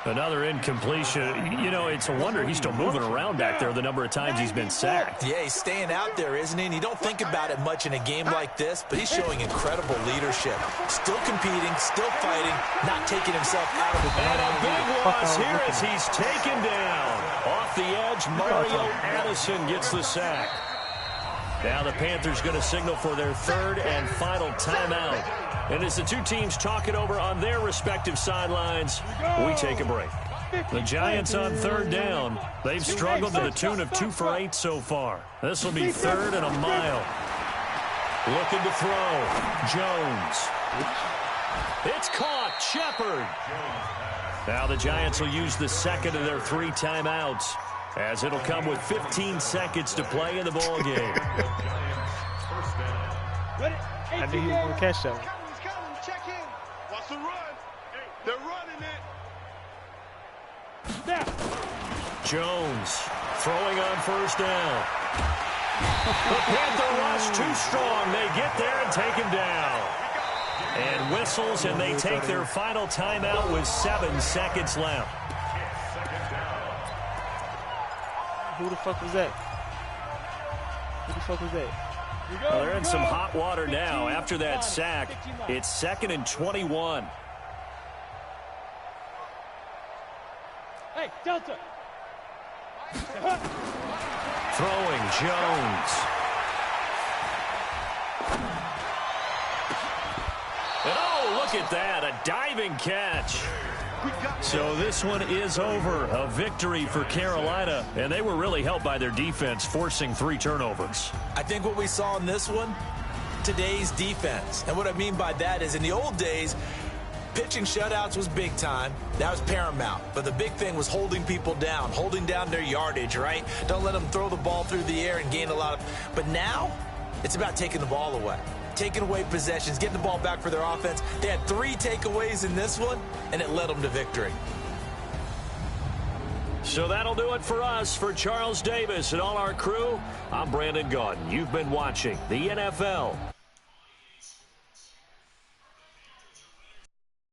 Another incompletion. You know, it's a wonder he's still moving around back there the number of times he's been sacked. Yeah, he's staying out there, isn't he? And you don't think about it much in a game like this, but he's showing incredible leadership. Still competing, still fighting, not taking himself out of the game. And a big loss here as he's taken down. Off the edge, Mario Addison gets the sack. Now the Panthers going to signal for their third and final timeout. And as the two teams talk it over on their respective sidelines, we take a break. The Giants on third down. They've struggled to the tune of 2 for 8 so far. This will be third and a mile. Looking to throw. Jones. It's caught. Shepard. Now the Giants will use the second of their 3 timeouts, as it'll come with 15 seconds to play in the ball game. I knew he was going to catch that one. Check in. Watch the run. They're running it. Snap. Jones throwing on first down. The Panther rush too strong. They get there and take him down. And whistles, and they take their final timeout with 7 seconds left. Who the fuck was that? Who the fuck was that? Well, they're in some hot water now. After that sack, it's 2nd and 21. Hey, Delta. Throwing Jones. And oh, look at that, a diving catch. So this one is over. A victory for Carolina, and they were really helped by their defense, forcing 3 turnovers. I think what we saw in this one, today's defense. And what I mean by that is in the old days, pitching shutouts was big time. That was paramount. But the big thing was holding people down, holding down their yardage, right? Don't let them throw the ball through the air and gain a lot of... But now, it's about taking the ball away. Taking away possessions, getting the ball back for their offense. They had 3 takeaways in this one, and it led them to victory. So that'll do it for us. For Charles Davis and all our crew, I'm Brandon Gaudin. You've been watching the NFL